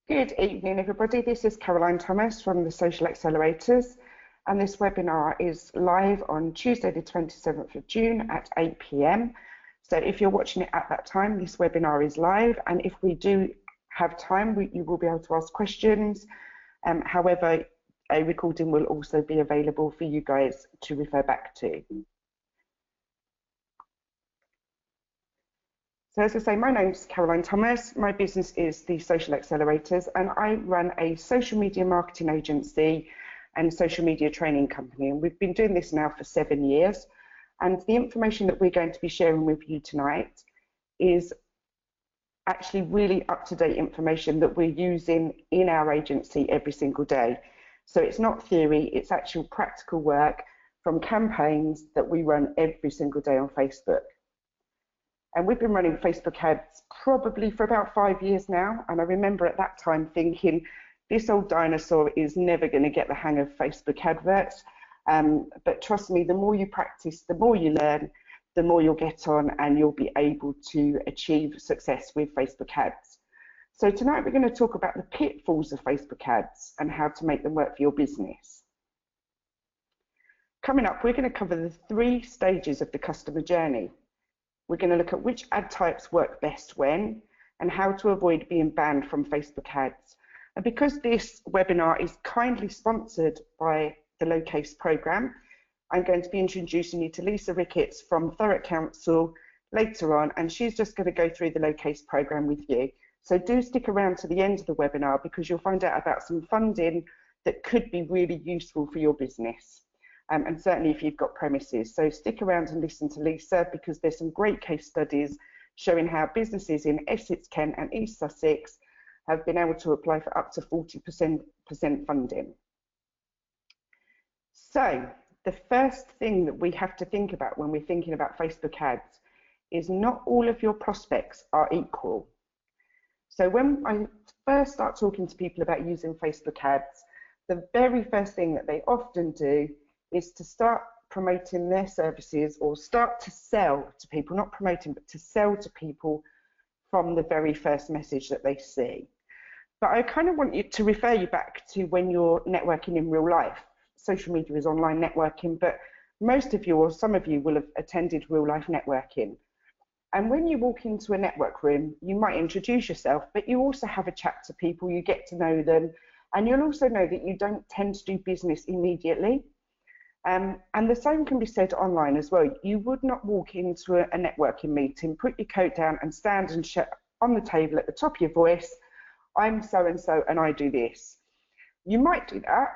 Good evening, everybody. This is Caroline Thomas from the Social Accelerators, and this webinar is live on Tuesday, the 27th of June at 8 p.m. So if you're watching it at that time, this webinar is live, and if we do have time, you will be able to ask questions. However, a recording will also be available for you guys to refer back to. So as I say, my name's Caroline Thomas. My business is the Social Accelerators, and I run a social media marketing agency and social media training company. And we've been doing this now for 7 years. And the information that we're going to be sharing with you tonight is actually really up-to-date information that we're using in our agency every single day. So it's not theory, it's actual practical work from campaigns that we run every single day on Facebook. And we've been running Facebook ads probably for about 5 years now. And I remember at that time thinking, this old dinosaur is never going to get the hang of Facebook adverts. But trust me, the more you practice, the more you learn, the more you'll get on and you'll be able to achieve success with Facebook ads. So tonight we're going to talk about the pitfalls of Facebook ads and how to make them work for your business. Coming up, we're going to cover the 3 stages of the customer journey. We're going to look at which ad types work best when, and how to avoid being banned from Facebook ads. And because this webinar is kindly sponsored by the LoCASE program, I'm going to be introducing you to Lisa Ricketts from Thurrock Council later on, and she's just going to go through the LoCASE program with you. So do stick around to the end of the webinar because you'll find out about some funding that could be really useful for your business. And certainly if you've got premises. So stick around and listen to Lisa because there's some great case studies showing how businesses in Essex, Kent and East Sussex have been able to apply for up to 40% funding. So the first thing that we have to think about when we're thinking about Facebook ads is not all of your prospects are equal. So when I first start talking to people about using Facebook ads, the very first thing that they often do is to start promoting their services or start to sell to people, not promoting, but to sell to people from the very first message that they see. But I kind of want you to refer you back to when you're networking in real life. Social media is online networking, but most of you or some of you will have attended real life networking. And when you walk into a network room, you might introduce yourself, but you also have a chat to people, you get to know them, and you'll also know that you don't tend to do business immediately. And the same can be said online as well. You would not walk into a networking meeting, put your coat down and stand and shout on the table at the top of your voice, I'm so-and-so and I do this. You might do that,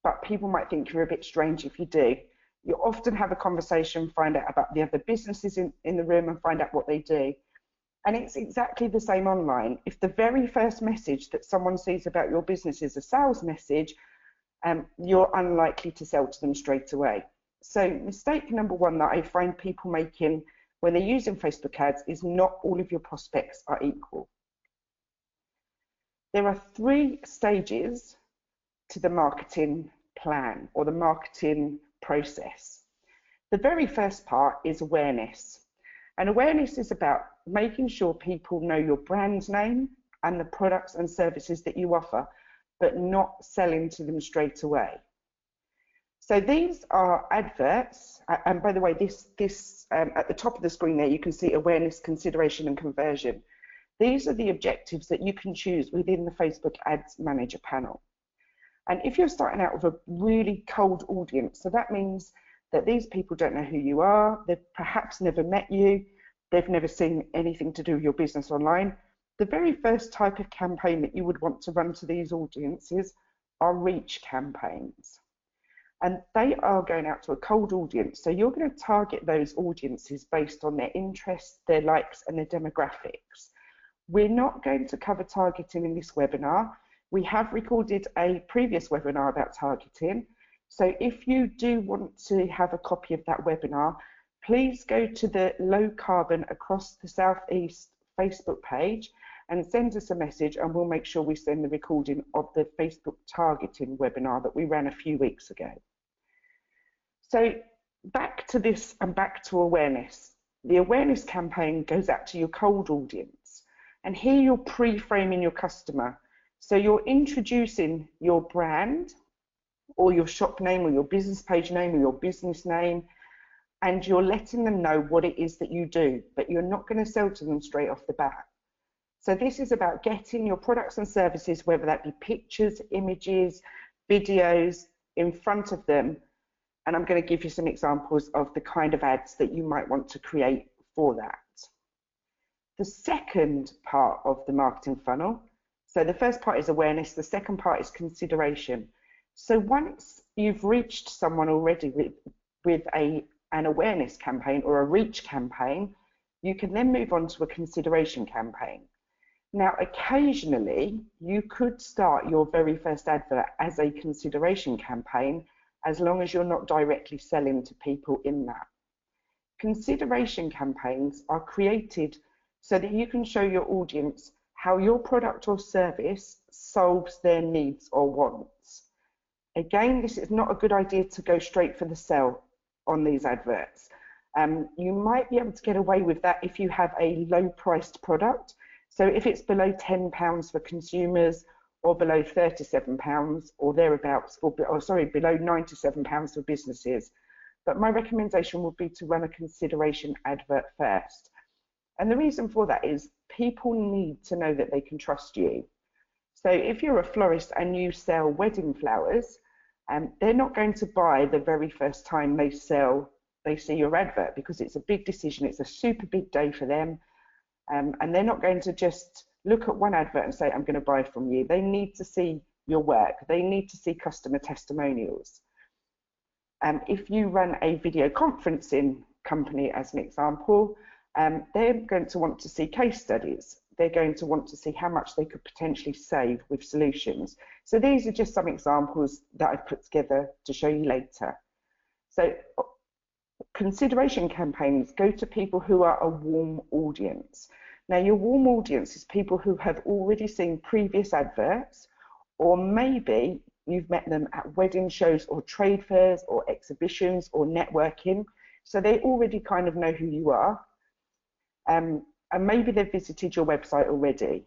but people might think you're a bit strange if you do. You often have a conversation, find out about the other businesses in the room and find out what they do. And it's exactly the same online. If the very first message that someone sees about your business is a sales message, you're unlikely to sell to them straight away. So mistake number 1 that I find people making when they're using Facebook ads is not all of your prospects are equal. There are 3 stages to the marketing plan or the marketing process. The very first part is awareness. And awareness is about making sure people know your brand name and the products and services that you offer, but not selling to them straight away. So these are adverts, and by the way, this at the top of the screen there, you can see awareness, consideration, and conversion. These are the objectives that you can choose within the Facebook Ads Manager panel. And if you're starting out with a really cold audience, so that means that these people don't know who you are, they've perhaps never met you, they've never seen anything to do with your business online, the very first type of campaign that you would want to run to these audiences are reach campaigns. And they are going out to a cold audience. So you're going to target those audiences based on their interests, their likes, and their demographics. We're not going to cover targeting in this webinar. We have recorded a previous webinar about targeting. So if you do want to have a copy of that webinar, please go to the Low Carbon Across the Southeast Facebook page and send us a message and we'll make sure we send the recording of the Facebook targeting webinar that we ran a few weeks ago. So back to this and back to awareness. The awareness campaign goes out to your cold audience and here you're pre-framing your customer. So you're introducing your brand or your shop name or your business page name or your business name, and you're letting them know what it is that you do, but you're not going to sell to them straight off the bat. So this is about getting your products and services, whether that be pictures, images, videos, in front of them. And I'm going to give you some examples of the kind of ads that you might want to create for that. The second part of the marketing funnel, so the first part is awareness, the second part is consideration. So once you've reached someone already with an awareness campaign or a reach campaign, you can then move on to a consideration campaign. Now, occasionally, you could start your very first advert as a consideration campaign, as long as you're not directly selling to people in that. Consideration campaigns are created so that you can show your audience how your product or service solves their needs or wants. Again, this is not a good idea to go straight for the sell on these adverts. You might be able to get away with that if you have a low-priced product. So if it's below £10 for consumers, or below £37 or thereabouts, or below £97 for businesses. But my recommendation would be to run a consideration advert first. And the reason for that is people need to know that they can trust you. So if you're a florist and you sell wedding flowers, they're not going to buy the very first time they see your advert, because it's a big decision, it's a super big day for them, and they're not going to just look at one advert and say, I'm going to buy from you. They need to see your work, they need to see customer testimonials. If you run a video conferencing company as an example, they're going to want to see case studies. They're going to want to see how much they could potentially save with solutions. So these are just some examples that I've put together to show you later. So consideration campaigns go to people who are a warm audience. Now, your warm audience is people who have already seen previous adverts, or maybe you've met them at wedding shows or trade fairs or exhibitions or networking. So they already kind of know who you are. And maybe they've visited your website already.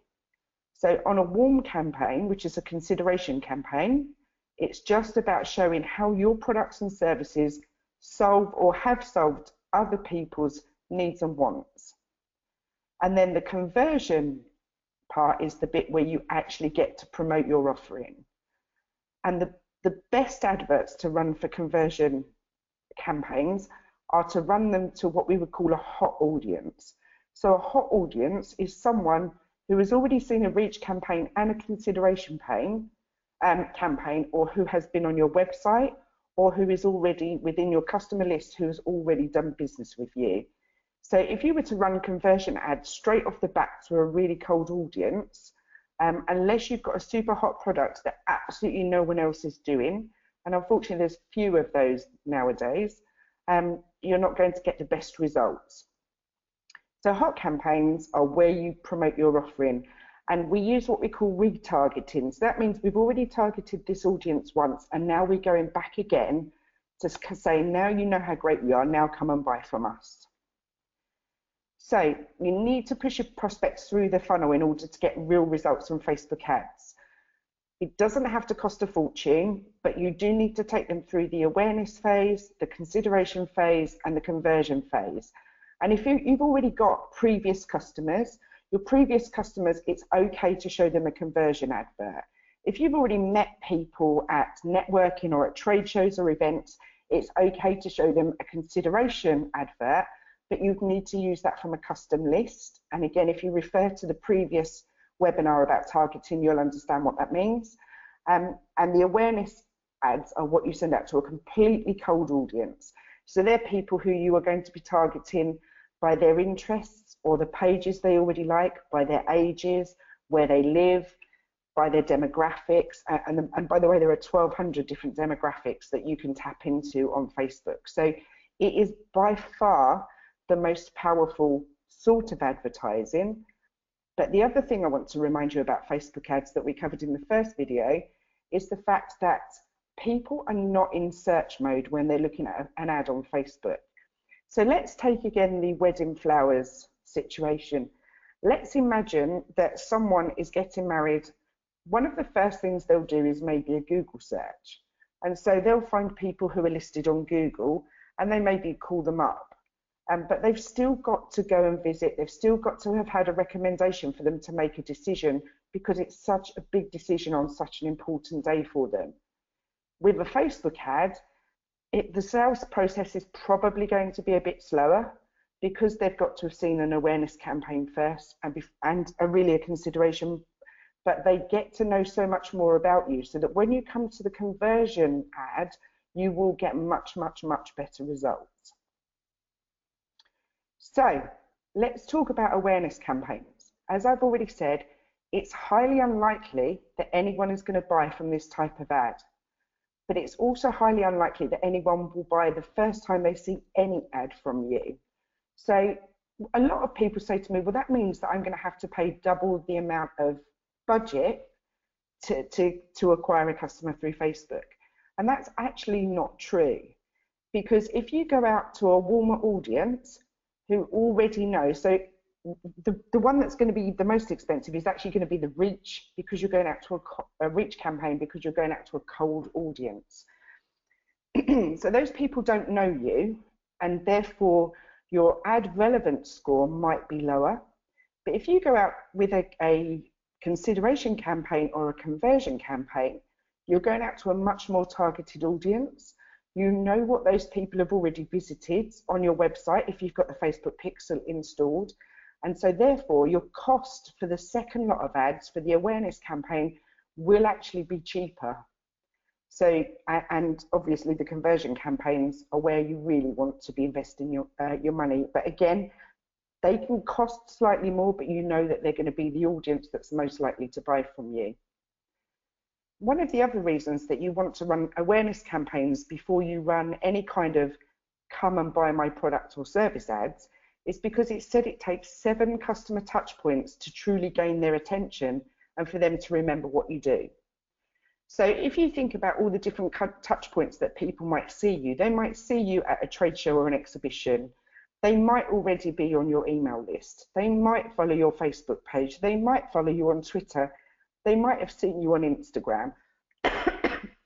So on a warm campaign, which is a consideration campaign, it's just about showing how your products and services solve or have solved other people's needs and wants. And then the conversion part is the bit where you actually get to promote your offering. And the best adverts to run for conversion campaigns are to run them to what we would call a hot audience. So a hot audience is someone who has already seen a reach campaign and a consideration campaign, or who has been on your website, or who is already within your customer list, who has already done business with you. So if you were to run conversion ads straight off the bat to a really cold audience, unless you've got a super hot product that absolutely no one else is doing, and unfortunately there's few of those nowadays, you're not going to get the best results. So hot campaigns are where you promote your offering, and we use what we call retargeting. So that means we've already targeted this audience once, and now we're going back again to say, now you know how great we are, now come and buy from us. So you need to push your prospects through the funnel in order to get real results from Facebook ads. It doesn't have to cost a fortune, but you do need to take them through the awareness phase, the consideration phase, and the conversion phase. And if you've already got previous customers, your previous customers, it's okay to show them a conversion advert. If you've already met people at networking or at trade shows or events, it's okay to show them a consideration advert, but you need to use that from a custom list. And again, if you refer to the previous webinar about targeting, you'll understand what that means. And the awareness ads are what you send out to a completely cold audience. So they're people who you are going to be targeting by their interests or the pages they already like, by their ages, where they live, by their demographics. And by the way, there are 1,200 different demographics that you can tap into on Facebook. So it is by far the most powerful sort of advertising. But the other thing I want to remind you about Facebook ads that we covered in the first video is the fact that people are not in search mode when they're looking at an ad on Facebook. So let's take again the wedding flowers situation. Let's imagine that someone is getting married one of the first things they'll do is maybe a Google search. And so they'll find people who are listed on Google and they maybe call them up. But they've still got to go and visit. They've still got to have had a recommendation for them to make a decision, because it's such a big decision on such an important day for them. With a Facebook ad, the sales process is probably going to be a bit slower, because they've got to have seen an awareness campaign first and really a consideration, but they get to know so much more about you, so that when you come to the conversion ad, you will get much, much, much better results. So let's talk about awareness campaigns. As I've already said, it's highly unlikely that anyone is going to buy from this type of ad, but it's also highly unlikely that anyone will buy the first time they see any ad from you. So a lot of people say to me, well, that means that I'm going to have to pay double the amount of budget to acquire a customer through Facebook. And that's actually not true, because if you go out to a warmer audience who already know, so the one that's going to be the most expensive is actually going to be the reach, because you're going out to a reach campaign, because you're going out to a cold audience. So those people don't know you, and therefore your ad relevance score might be lower. But if you go out with a consideration campaign or a conversion campaign, you're going out to a much more targeted audience. You know what those people have already visited on your website if you've got the Facebook Pixel installed. And so therefore your cost for the second lot of ads for the awareness campaign will actually be cheaper. So, and obviously the conversion campaigns are where you really want to be investing your money. But again, they can cost slightly more, but you know that they're going to be the audience that's most likely to buy from you. One of the other reasons that you want to run awareness campaigns before you run any kind of come and buy my product or service ads is because it said it takes 7 customer touch points to truly gain their attention and for them to remember what you do. So if you think about all the different touch points that people might see you, they might see you at a trade show or an exhibition. They might already be on your email list. They might follow your Facebook page. They might follow you on Twitter. They might have seen you on Instagram.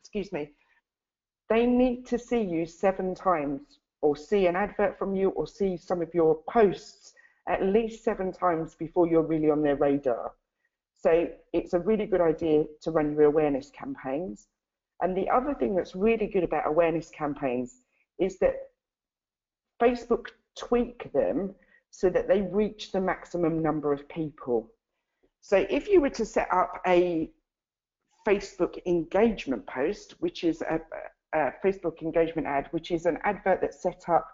Excuse me. They need to see you 7 times, or see an advert from you, or see some of your posts at least 7 times before you're really on their radar. So it's a really good idea to run your awareness campaigns. And the other thing that's really good about awareness campaigns is that Facebook tweak them so that they reach the maximum number of people. So if you were to set up a Facebook engagement post, which is a Facebook engagement ad, which is an advert that's set up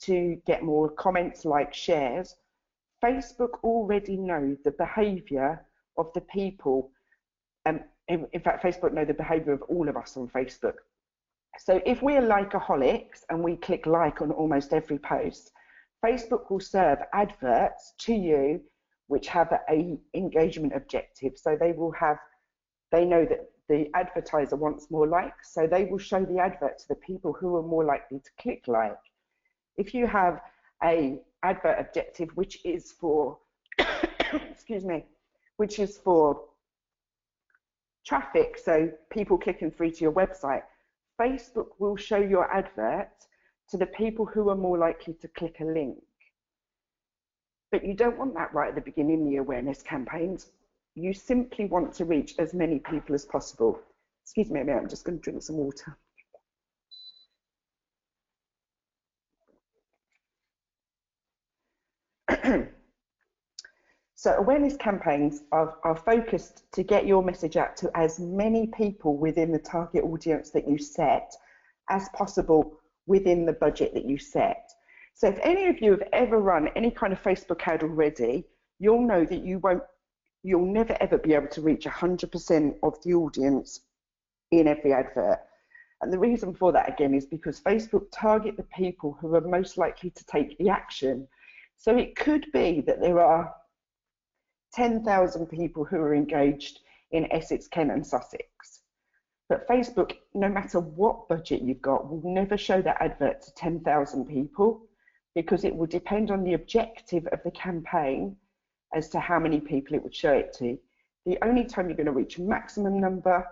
to get more comments, like shares, Facebook already know the behavior of the people. In fact, Facebook know the behavior of all of us on Facebook. So if we're likeaholics and we click like on almost every post, Facebook will serve adverts to you which have a engagement objective. So they know that the advertiser wants more likes, so they will show the advert to the people who are more likely to click like. If you have a advert objective which is for excuse me, which is for traffic, so people clicking through to your website, Facebook will show your advert to the people who are more likely to click a link. But you don't want that right at the beginning of the awareness campaigns. You simply want to reach as many people as possible. Excuse me a minute, I'm just going to drink some water. So awareness campaigns are focused to get your message out to as many people within the target audience that you set as possible within the budget that you set. So if any of you have ever run any kind of Facebook ad already, you'll know that you'll never ever be able to reach 100% of the audience in every advert. And the reason for that, again, is because Facebook target the people who are most likely to take the action. So it could be that there are 10,000 people who are engaged in Essex, Kent and Sussex. But Facebook, no matter what budget you've got, will never show that advert to 10,000 people, because it will depend on the objective of the campaign as to how many people it would show it to. The only time you're going to reach a maximum number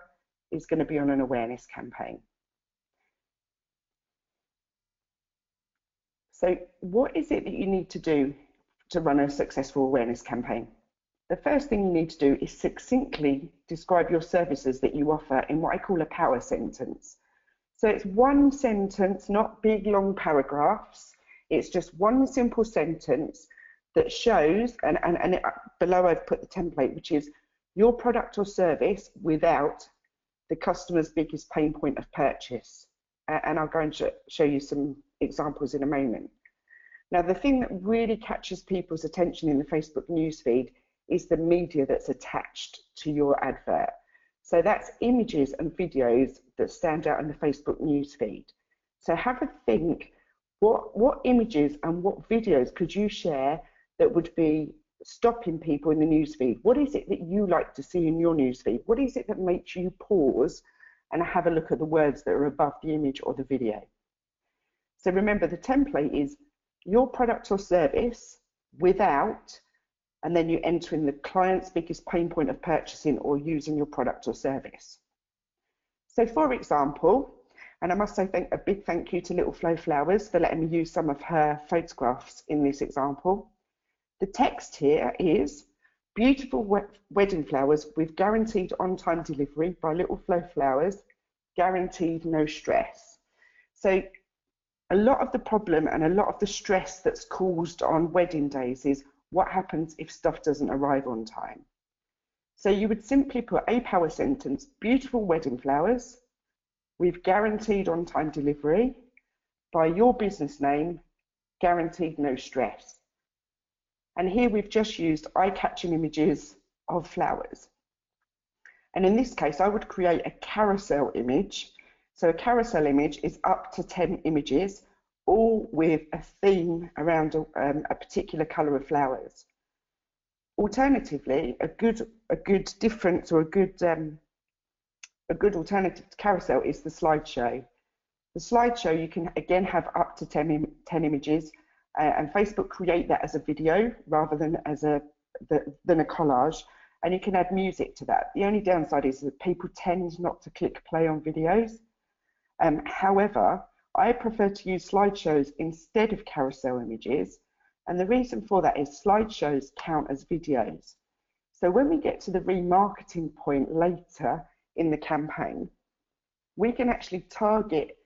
is going to be on an awareness campaign. So what is it that you need to do to run a successful awareness campaign? The first thing you need to do is succinctly describe your services that you offer in what I call a power sentence. So it's one sentence, not big long paragraphs. It's just one simple sentence that shows, and below I've put the template, which is your product or service without the customer's biggest pain point of purchase. And I'll go and show you some examples in a moment. Now, the thing that really catches people's attention in the Facebook newsfeed is the media that's attached to your advert. So that's images and videos that stand out in the Facebook newsfeed. So have a think, what images and what videos could you share that would be stopping people in the newsfeed? What is it that you like to see in your newsfeed? What is it that makes you pause and have a look at the words that are above the image or the video? So remember, the template is your product or service without, and then you enter in the client's biggest pain point of purchasing or using your product or service. So for example, and I must say a big thank you to Little Flo Flowers for letting me use some of her photographs in this example. The text here is beautiful wedding flowers with guaranteed on-time delivery by Little Flo Flowers, guaranteed no stress. So a lot of the problem and a lot of the stress that's caused on wedding days is what happens if stuff doesn't arrive on time. So you would simply put a power sentence, beautiful wedding flowers with guaranteed on-time delivery by your business name, guaranteed no stress. And here we've just used eye-catching images of flowers. And in this case, I would create a carousel image. So a carousel image is up to 10 images, all with a theme around a particular colour of flowers. Alternatively, a good difference or a good alternative to carousel is the slideshow. The slideshow, you can again have up to 10 images, and Facebook create that as a video rather than as a collage, and you can add music to that. The only downside is that people tend not to click play on videos. However, I prefer to use slideshows instead of carousel images, and the reason for that is slideshows count as videos. So when we get to the remarketing point later in the campaign, we can actually target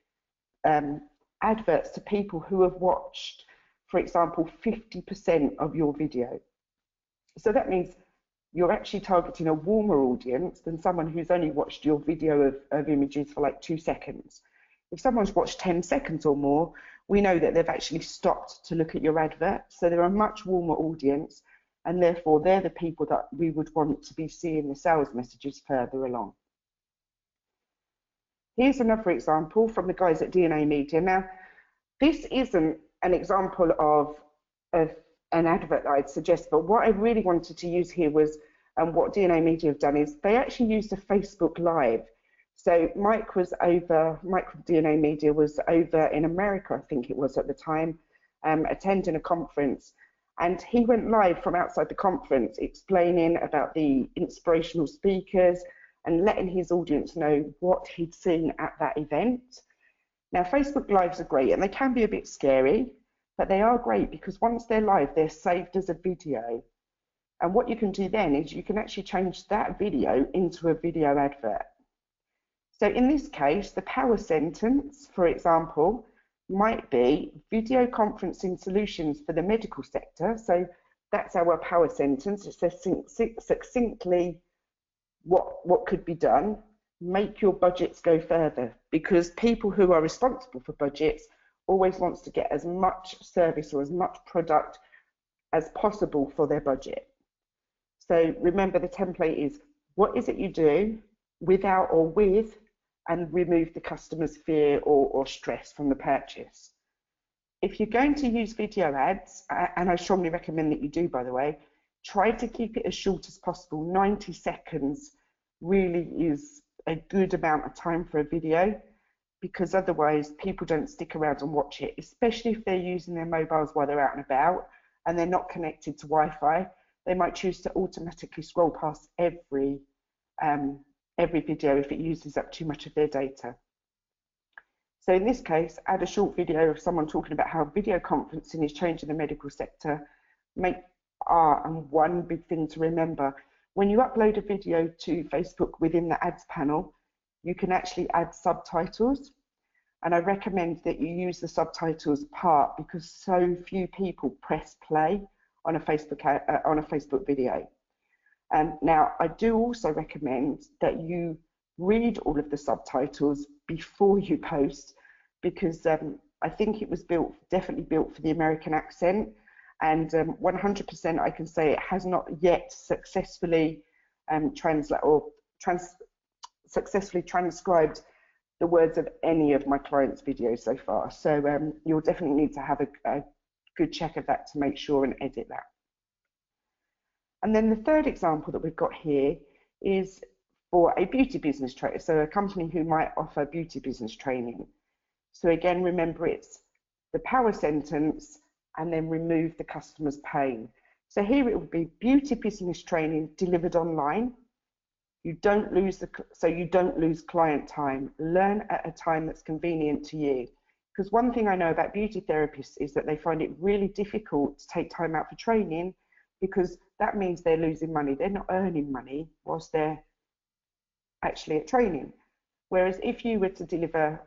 adverts to people who have watched, for example, 50% of your video. So that means you're actually targeting a warmer audience than someone who's only watched your video of images for like 2 seconds. If someone's watched 10 seconds or more, we know that they've actually stopped to look at your advert. So they're a much warmer audience, and therefore they're the people that we would want to be seeing the sales messages further along. Here's another example from the guys at DNA Media. Now, this isn't an example of an advert that I'd suggest, but what I really wanted to use here was, and what DNA Media have done is they actually used a Facebook Live. So Mike from DNA Media was over in America, I think it was at the time, attending a conference, and he went live from outside the conference explaining about the inspirational speakers and letting his audience know what he'd seen at that event. Now, Facebook Lives are great, and they can be a bit scary, but they are great because once they're live, they're saved as a video. And what you can do then is you can actually change that video into a video advert. So in this case, the power sentence, for example, might be video conferencing solutions for the medical sector. So that's our power sentence. It says succinctly what could be done. Make your budgets go further, because people who are responsible for budgets always wants to get as much service or as much product as possible for their budget. So remember, the template is what is it you do without or with, and remove the customer's fear or stress from the purchase. If you're going to use video ads, and I strongly recommend that you do, by the way, try to keep it as short as possible. 90 seconds really is a good amount of time for a video, because otherwise people don't stick around and watch it, especially if they're using their mobiles while they're out and about and they're not connected to Wi-Fi. they might choose to automatically scroll past every video if it uses up too much of their data. So in this case, add a short video of someone talking about how video conferencing is changing the medical sector. And one big thing to remember, when you upload a video to Facebook within the ads panel, you can actually add subtitles. And I recommend that you use the subtitles part because so few people press play on a Facebook video. Now, I do also recommend that you read all of the subtitles before you post, because I think it was definitely built for the American accent, and 100% I can say it has not yet successfully successfully transcribed the words of any of my clients' videos so far. So you'll definitely need to have a good check of that to make sure and edit that. And then the third example that we've got here is for a beauty business trainer, so a company who might offer beauty business training. So again, remember it's the power sentence and then remove the customer's pain. So here it would be beauty business training delivered online. You don't lose client time. Learn at a time that's convenient to you. Because one thing I know about beauty therapists is that they find it really difficult to take time out for training, because that means they're losing money. They're not earning money whilst they're actually at training. Whereas if you were to deliver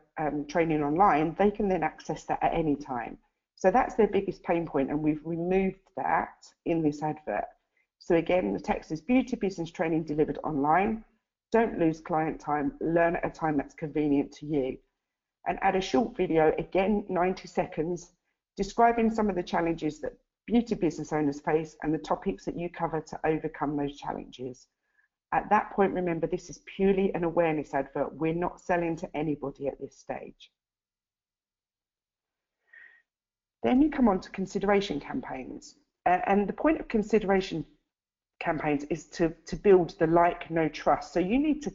training online, they can then access that at any time. So that's their biggest pain point, and we've removed that in this advert. So again, the text is beauty business training delivered online. Don't lose client time. Learn at a time that's convenient to you. And add a short video, again 90 seconds, describing some of the challenges that beauty business owners face and the topics that you cover to overcome those challenges. At that point, remember, this is purely an awareness advert. We're not selling to anybody at this stage. Then you come on to consideration campaigns. And the point of consideration campaigns is to build the like, know, trust. So you need to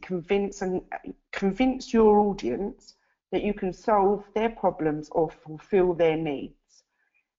convince your audience that you can solve their problems or fulfill their needs.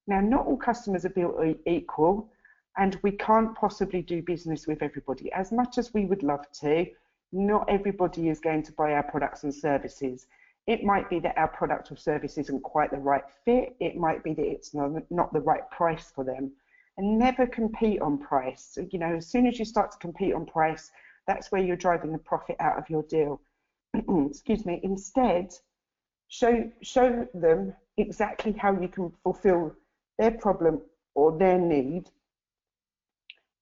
Now, not all customers are built equal, and we can't possibly do business with everybody. As much as we would love to, not everybody is going to buy our products and services. It might be that our product or service isn't quite the right fit. It might be that it's not the right price for them. And never compete on price. You know, as soon as you start to compete on price, that's where you're driving the profit out of your deal. Excuse me. Instead, show them exactly how you can fulfill their problem or their need,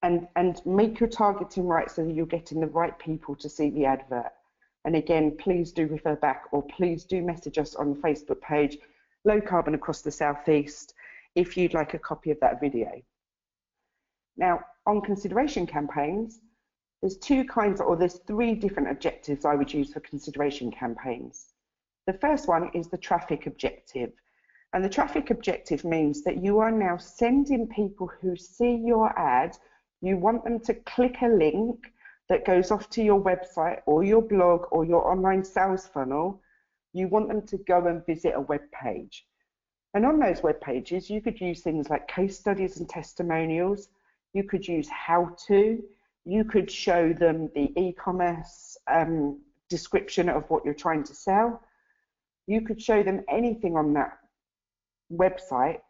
and make your targeting right so that you're getting the right people to see the advert. And again, please do refer back, or please do message us on the Facebook page, Low Carbon Across the Southeast, if you'd like a copy of that video. Now, on consideration campaigns, there's three different objectives I would use for consideration campaigns. The first one is the traffic objective. And the traffic objective means that you are now sending people who see your ad, you want them to click a link that goes off to your website or your blog or your online sales funnel. You want them to go and visit a web page. And on those web pages, you could use things like case studies and testimonials. You could use how-to. You could show them the e-commerce description of what you're trying to sell. You could show them anything on that website,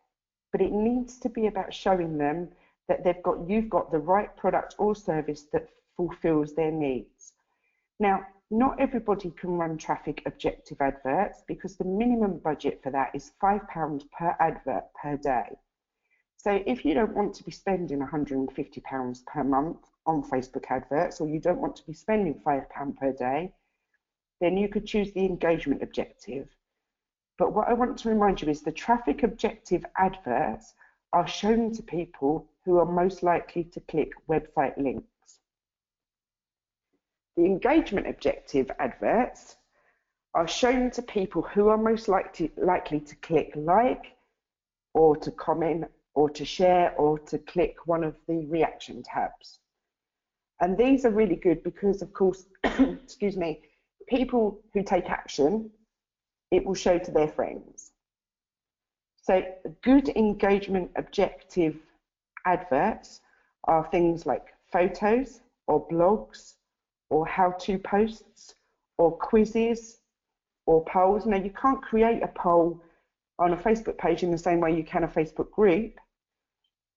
but it needs to be about showing them that you've got the right product or service that fulfills their needs. Now, not everybody can run traffic objective adverts, because the minimum budget for that is £5 per advert per day. So if you don't want to be spending £150 per month on Facebook adverts, or you don't want to be spending £5 per day, then you could choose the engagement objective. But what I want to remind you is the traffic objective adverts are shown to people who are most likely to click website links. The engagement objective adverts are shown to people who are most likely to click like, or to comment, or to share, or to click one of the reaction tabs. And these are really good because, of course, excuse me, people who take action, it will show to their friends. So good engagement objective adverts are things like photos or blogs or how-to posts or quizzes or polls. Now, you can't create a poll on a Facebook page in the same way you can a Facebook group,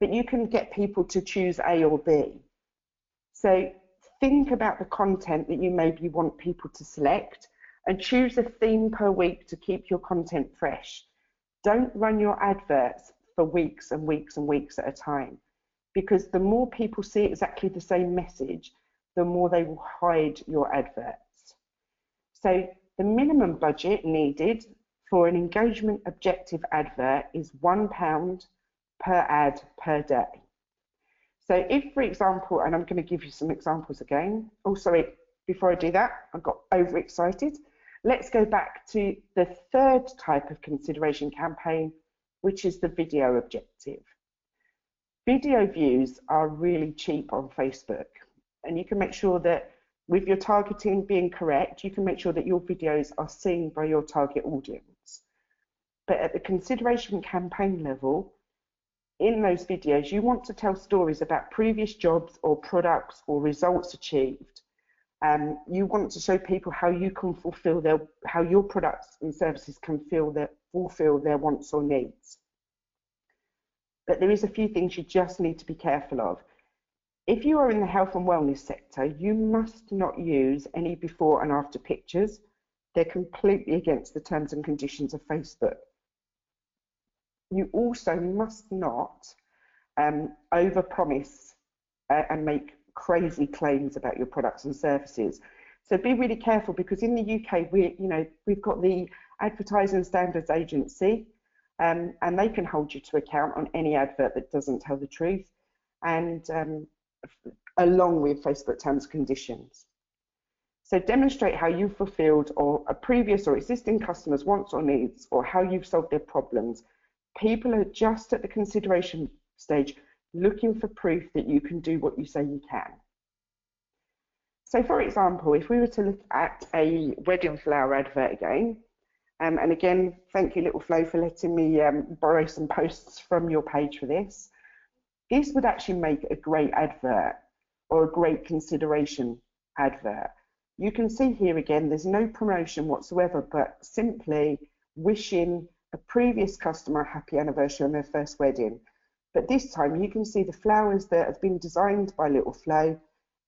but you can get people to choose A or B. So think about the content that you maybe want people to select and choose a theme per week to keep your content fresh. Don't run your adverts for weeks and weeks and weeks at a time, because the more people see exactly the same message, the more they will hide your adverts. So the minimum budget needed for an engagement objective advert is £1 per ad per day. So if, for example, and I'm going to give you some examples again. Oh, sorry, before I do that, I got overexcited. Let's go back to the third type of consideration campaign, which is the video objective. Video views are really cheap on Facebook, and you can make sure that with your targeting being correct, you can make sure that your videos are seen by your target audience. But at the consideration campaign level, in those videos, you want to tell stories about previous jobs or products or results achieved. You want to show people how you can fulfill how your products and services can fulfill their wants or needs. But there is a few things you just need to be careful of. If you are in the health and wellness sector, you must not use any before and after pictures. They're completely against the terms and conditions of Facebook. You also must not overpromise and make crazy claims about your products and services. So be really careful, because in the UK, we've got the Advertising Standards Agency, and they can hold you to account on any advert that doesn't tell the truth, and along with Facebook terms and conditions. So demonstrate how you fulfilled or a previous or existing customer's wants or needs, or how you've solved their problems. People are just at the consideration stage looking for proof that you can do what you say you can. So for example, if we were to look at a wedding flower advert again, and again, thank you Little Flo for letting me borrow some posts from your page for this. This would actually make a great advert or a great consideration advert. You can see here again, there's no promotion whatsoever, but simply wishing a previous customer a happy anniversary on their first wedding. But this time you can see the flowers that have been designed by Little Flo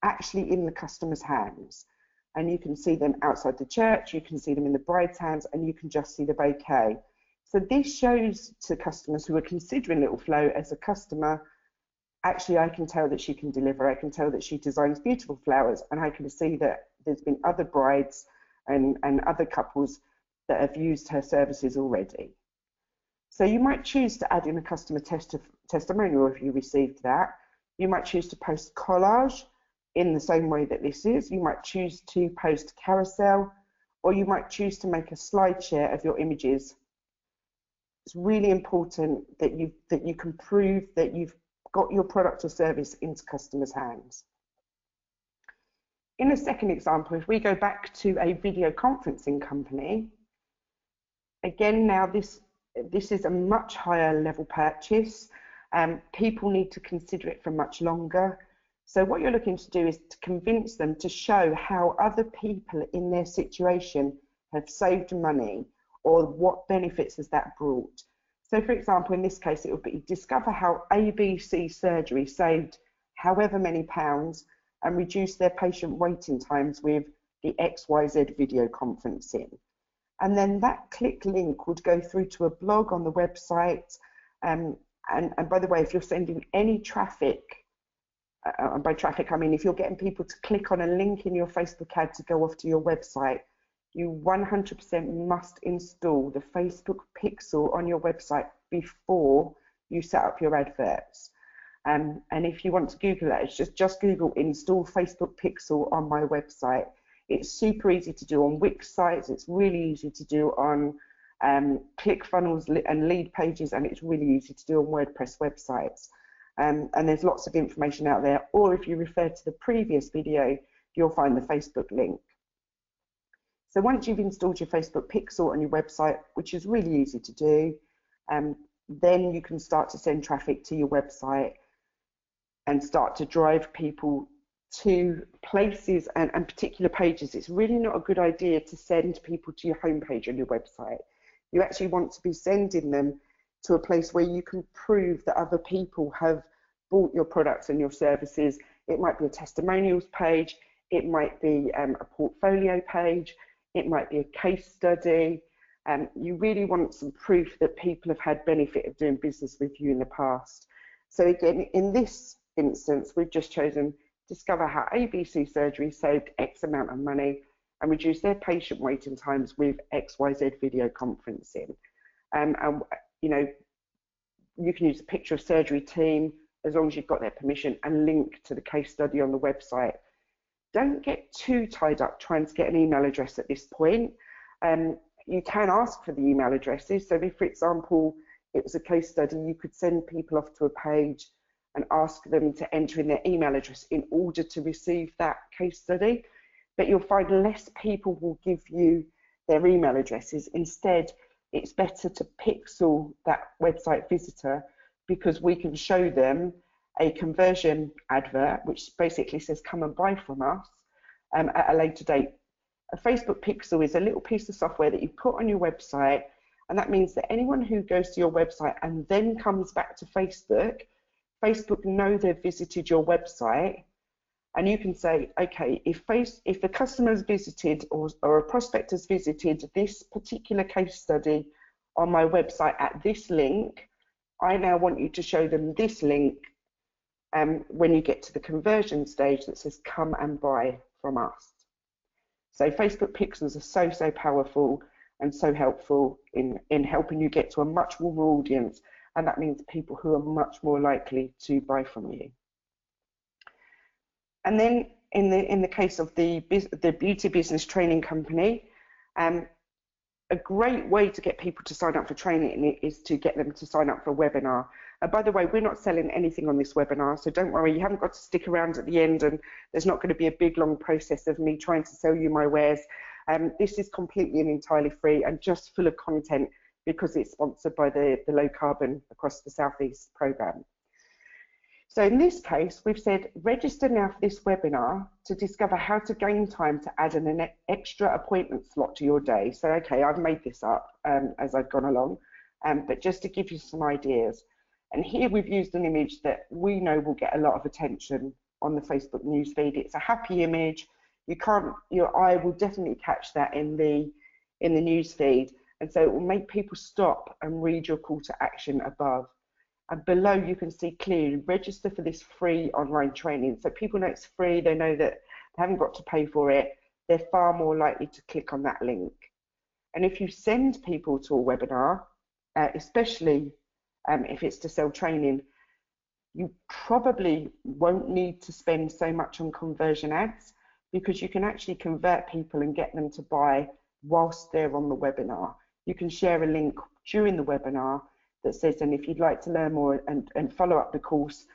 actually in the customer's hands. And you can see them outside the church, you can see them in the bride's hands, and you can just see the bouquet. So this shows to customers who are considering Little Flo as a customer, actually I can tell that she can deliver, I can tell that she designs beautiful flowers, and I can see that there's been other brides and other couples that have used her services already. So you might choose to add in a customer testimonial if you received that. You might choose to post collage in the same way that this is. You might choose to post carousel, or you might choose to make a slide share of your images. It's really important that you can prove that you've got your product or service into customers' hands. In a second example, if we go back to a video conferencing company, again now this is a much higher level purchase. People need to consider it for much longer. So what you're looking to do is to convince them to show how other people in their situation have saved money, or what benefits has that brought. So for example, in this case, it would be discover how ABC surgery saved however many pounds and reduced their patient waiting times with the XYZ video conferencing. And then that click link would go through to a blog on the website. And by the way, if you're sending any traffic, and by traffic I mean if you're getting people to click on a link in your Facebook ad to go off to your website, you 100% must install the Facebook pixel on your website before you set up your adverts. And if you want to Google that, it's just Google install Facebook pixel on my website. It's super easy to do on Wix sites, it's really easy to do on ClickFunnels and lead pages, and it's really easy to do on WordPress websites. And there's lots of information out there, or if you refer to the previous video, you'll find the Facebook link. So once you've installed your Facebook pixel on your website, which is really easy to do, then you can start to send traffic to your website. and start to drive people to places and particular pages. It's really not a good idea to send people to your homepage on your website. You actually want to be sending them to a place where you can prove that other people have bought your products and your services. It might be a testimonials page, it might be a portfolio page, it might be a case study. You really want some proof that people have had benefit of doing business with you in the past. So again, in this instance, we've just chosen discover how ABC Surgery saved X amount of money and reduced their patient waiting times with XYZ video conferencing. And you know, you can use a picture of surgery team as long as you've got their permission and link to the case study on the website. Don't get too tied up trying to get an email address at this point. You can ask for the email addresses. So if, for example, it was a case study, you could send people off to a page and ask them to enter in their email address in order to receive that case study. But you'll find less people will give you their email addresses. Instead, it's better to pixel that website visitor, because we can show them a conversion advert which basically says come and buy from us at a later date. A Facebook pixel is a little piece of software that you put on your website, and that means that anyone who goes to your website and then comes back to Facebook know they've visited your website, and you can say, okay, if the customer has visited or a prospect has visited this particular case study on my website at this link, I now want you to show them this link when you get to the conversion stage that says come and buy from us. So Facebook pixels are so powerful and so helpful in helping you get to a much warmer audience, and that means people who are much more likely to buy from you. And then in the case of the beauty business training company, a great way to get people to sign up for training is to get them to sign up for a webinar. And by the way, we're not selling anything on this webinar, so don't worry, you haven't got to stick around at the end, and there's not going to be a big long process of me trying to sell you my wares. This is completely and entirely free and just full of content because it's sponsored by the Low Carbon Across the Southeast programme. So in this case, we've said register now for this webinar to discover how to gain time to add an extra appointment slot to your day. So, okay, I've made this up as I've gone along, but just to give you some ideas. And here we've used an image that we know will get a lot of attention on the Facebook newsfeed. It's a happy image. Your eye will definitely catch that in the newsfeed. And so it will make people stop and read your call to action above. And below you can see clearly, register for this free online training. So people know it's free, they know that they haven't got to pay for it, they're far more likely to click on that link. And if you send people to a webinar, especially if it's to sell training, you probably won't need to spend so much on conversion ads, because you can actually convert people and get them to buy whilst they're on the webinar. You can share a link during the webinar that says, and if you'd like to learn more and follow up the course,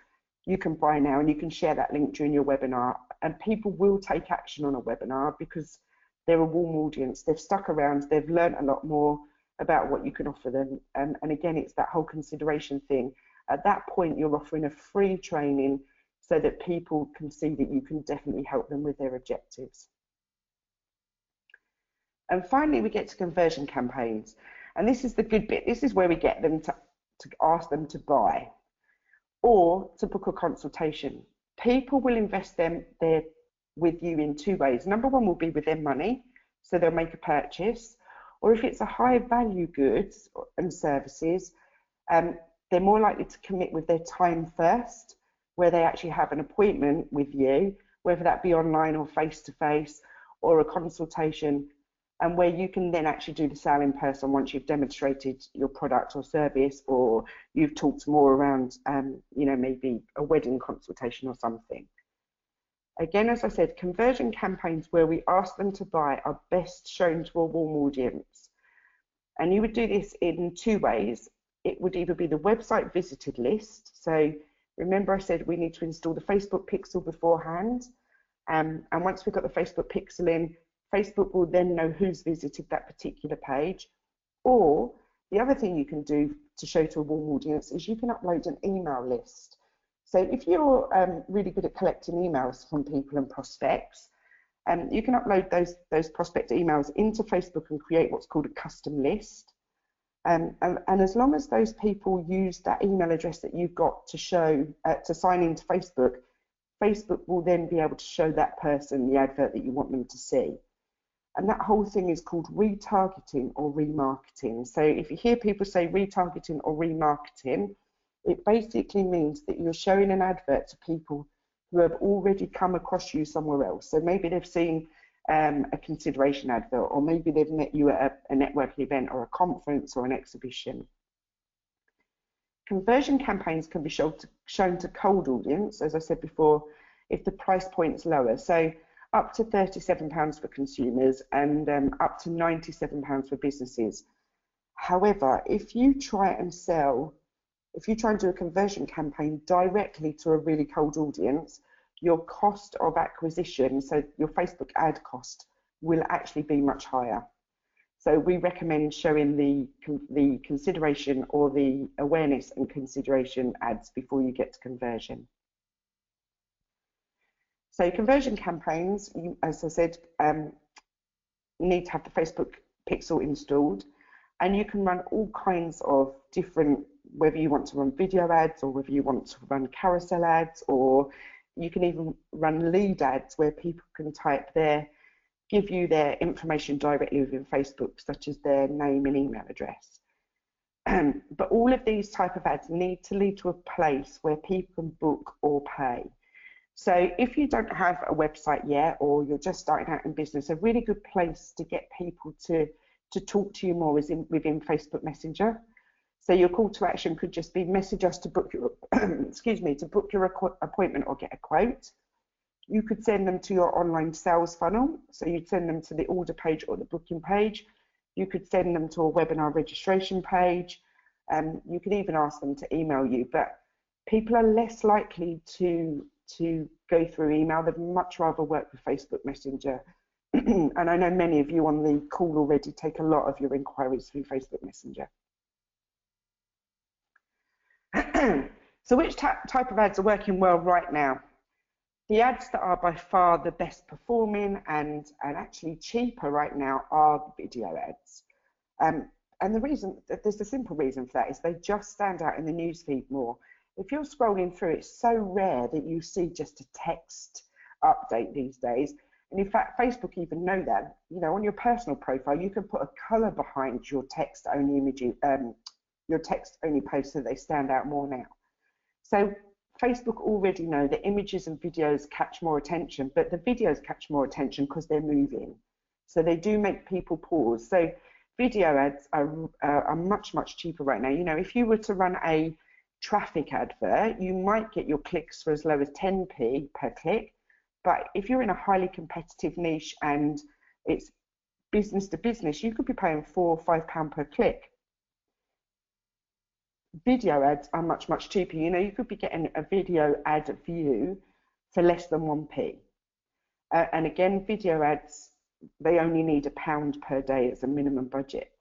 you can buy now, and you can share that link during your webinar. And people will take action on a webinar because they're a warm audience. They've stuck around, they've learned a lot more about what you can offer them. And again, it's that whole consideration thing. At that point, you're offering a free training so that people can see that you can definitely help them with their objectives. And finally, we get to conversion campaigns. And this is the good bit. This is where we get them to ask them to buy or to book a consultation. People will invest there with you in two ways. Number one will be with their money, so they'll make a purchase. Or if it's a high value goods and services, they're more likely to commit with their time first, where they actually have an appointment with you, whether that be online or face-to-face or a consultation, and where you can then actually do the sale in person once you've demonstrated your product or service, or you've talked more around, maybe a wedding consultation or something. Again, as I said, conversion campaigns where we ask them to buy are best shown to a warm audience. And you would do this in two ways. It would either be the website visited list. So remember I said we need to install the Facebook pixel beforehand. And once we've got the Facebook pixel in, Facebook will then know who's visited that particular page. Or the other thing you can do to show to a warm audience is you can upload an email list. So if you're really good at collecting emails from people and prospects, you can upload those prospect emails into Facebook and create what's called a custom list. And as long as those people use that email address that you've got to show to sign into Facebook, Facebook will then be able to show that person the advert that you want them to see. And that whole thing is called retargeting or remarketing. So if you hear people say retargeting or remarketing, it basically means that you're showing an advert to people who have already come across you somewhere else. So maybe they've seen a consideration advert, or maybe they've met you at a networking event or a conference or an exhibition. Conversion campaigns can be shown to cold audience, as I said before, if the price point's lower. So up to £37 for consumers and up to £97 for businesses. However, if you try and do a conversion campaign directly to a really cold audience, your cost of acquisition, so your Facebook ad cost, will actually be much higher. So we recommend showing the consideration or the awareness and consideration ads before you get to conversion. So conversion campaigns, as I said, need to have the Facebook pixel installed, and you can run all kinds of different, whether you want to run video ads or whether you want to run carousel ads, or you can even run lead ads where people can give you their information directly within Facebook, such as their name and email address. But all of these type of ads need to lead to a place where people can book or pay. So if you don't have a website yet, or you're just starting out in business, a really good place to get people to talk to you more is within Facebook Messenger. So your call to action could just be message us to book your to book your appointment or get a quote. You could send them to your online sales funnel. So you'd send them to the order page or the booking page. You could send them to a webinar registration page. You could even ask them to email you. But people are less likely to go through email. They'd much rather work with Facebook Messenger. And I know many of you on the call already take a lot of your inquiries through Facebook Messenger. So which type of ads are working well right now? The ads that are by far the best performing and actually cheaper right now are video ads. And the reason, there's a simple reason for that, is they just stand out in the newsfeed more. If you're scrolling through, it's so rare that you see just a text update these days. And in fact, Facebook even know that. You know, on your personal profile, you can put a color behind your text-only images, your text-only posts, so they stand out more now. So Facebook already know that images and videos catch more attention, but the videos catch more attention because they're moving. So they do make people pause. So video ads are much, much cheaper right now. You know, if you were to run a traffic advert, you might get your clicks for as low as 10p per click. But if you're in a highly competitive niche and it's business to business, you could be paying £4 or £5 per click. Video ads are much, much cheaper. You know, you could be getting a video ad view for less than 1p. And again, video ads, they only need £1 per day as a minimum budget.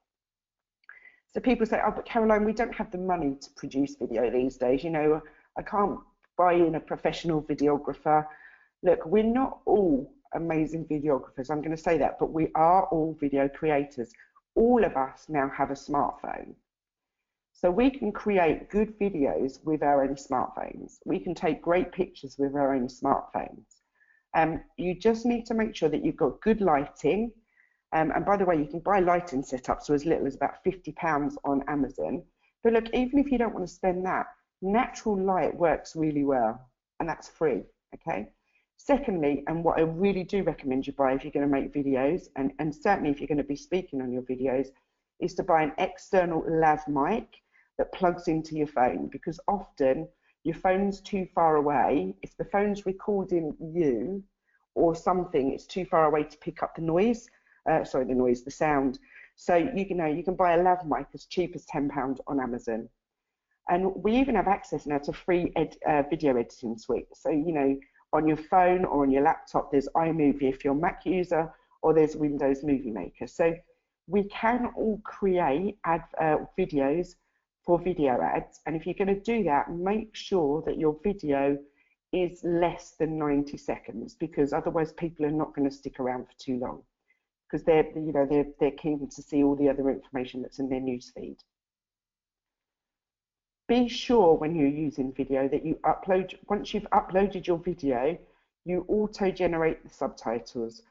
So people say, oh, but Caroline, we don't have the money to produce video these days. You know, I can't buy in a professional videographer. Look, we're not all amazing videographers, I'm going to say that, but we are all video creators. All of us now have a smartphone. So we can create good videos with our own smartphones. We can take great pictures with our own smartphones. You just need to make sure that you've got good lighting. And by the way, you can buy lighting setups for as little as about £50 on Amazon. But look, even if you don't want to spend that, natural light works really well, and that's free, okay? Secondly, and what I really do recommend you buy if you're going to make videos, and certainly if you're going to be speaking on your videos, is to buy an external lav mic that plugs into your phone, because often your phone's too far away. If the phone's recording you or something, it's too far away to pick up the noise. The sound. So you can buy a lav mic as cheap as £10 on Amazon. And we even have access now to free video editing suite. So, you know, on your phone or on your laptop, there's iMovie if you're a Mac user, or there's Windows Movie Maker. So we can all create videos for video ads. And if you're going to do that, make sure that your video is less than 90 seconds, because otherwise people are not going to stick around for too long, because they're keen to see all the other information that's in their newsfeed. Be sure when you're using video that you upload, once you've uploaded your video, you auto-generate the subtitles.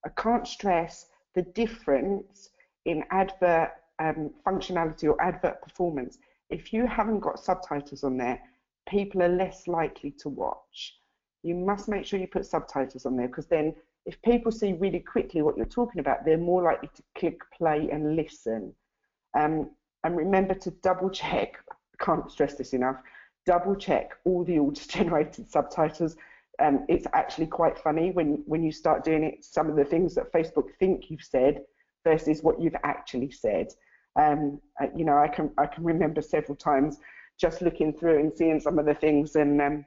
I can't stress the difference in advert functionality or advert performance. If you haven't got subtitles on there, people are less likely to watch. You must make sure you put subtitles on there, because then if people see really quickly what you're talking about, they're more likely to click play and listen. And remember to double check, I can't stress this enough, double check all the auto-generated subtitles. It's actually quite funny when you start doing it, some of the things that Facebook think you've said versus what you've actually said. I can remember several times just looking through and seeing some of the things, and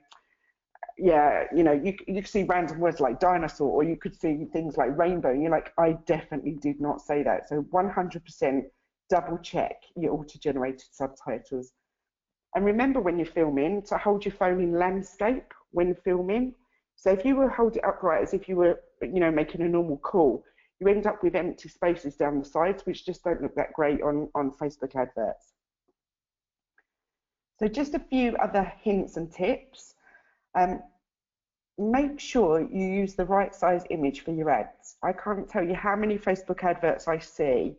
you could see random words like dinosaur, or you could see things like rainbow, and you're like, I definitely did not say that. So 100% double check your auto-generated subtitles. And remember, when you're filming, to hold your phone in landscape when filming. So if you were hold it upright as if you were, making a normal call, you end up with empty spaces down the sides, which just don't look that great on Facebook adverts. So just a few other hints and tips. Make sure you use the right size image for your ads. I can't tell you how many Facebook adverts I see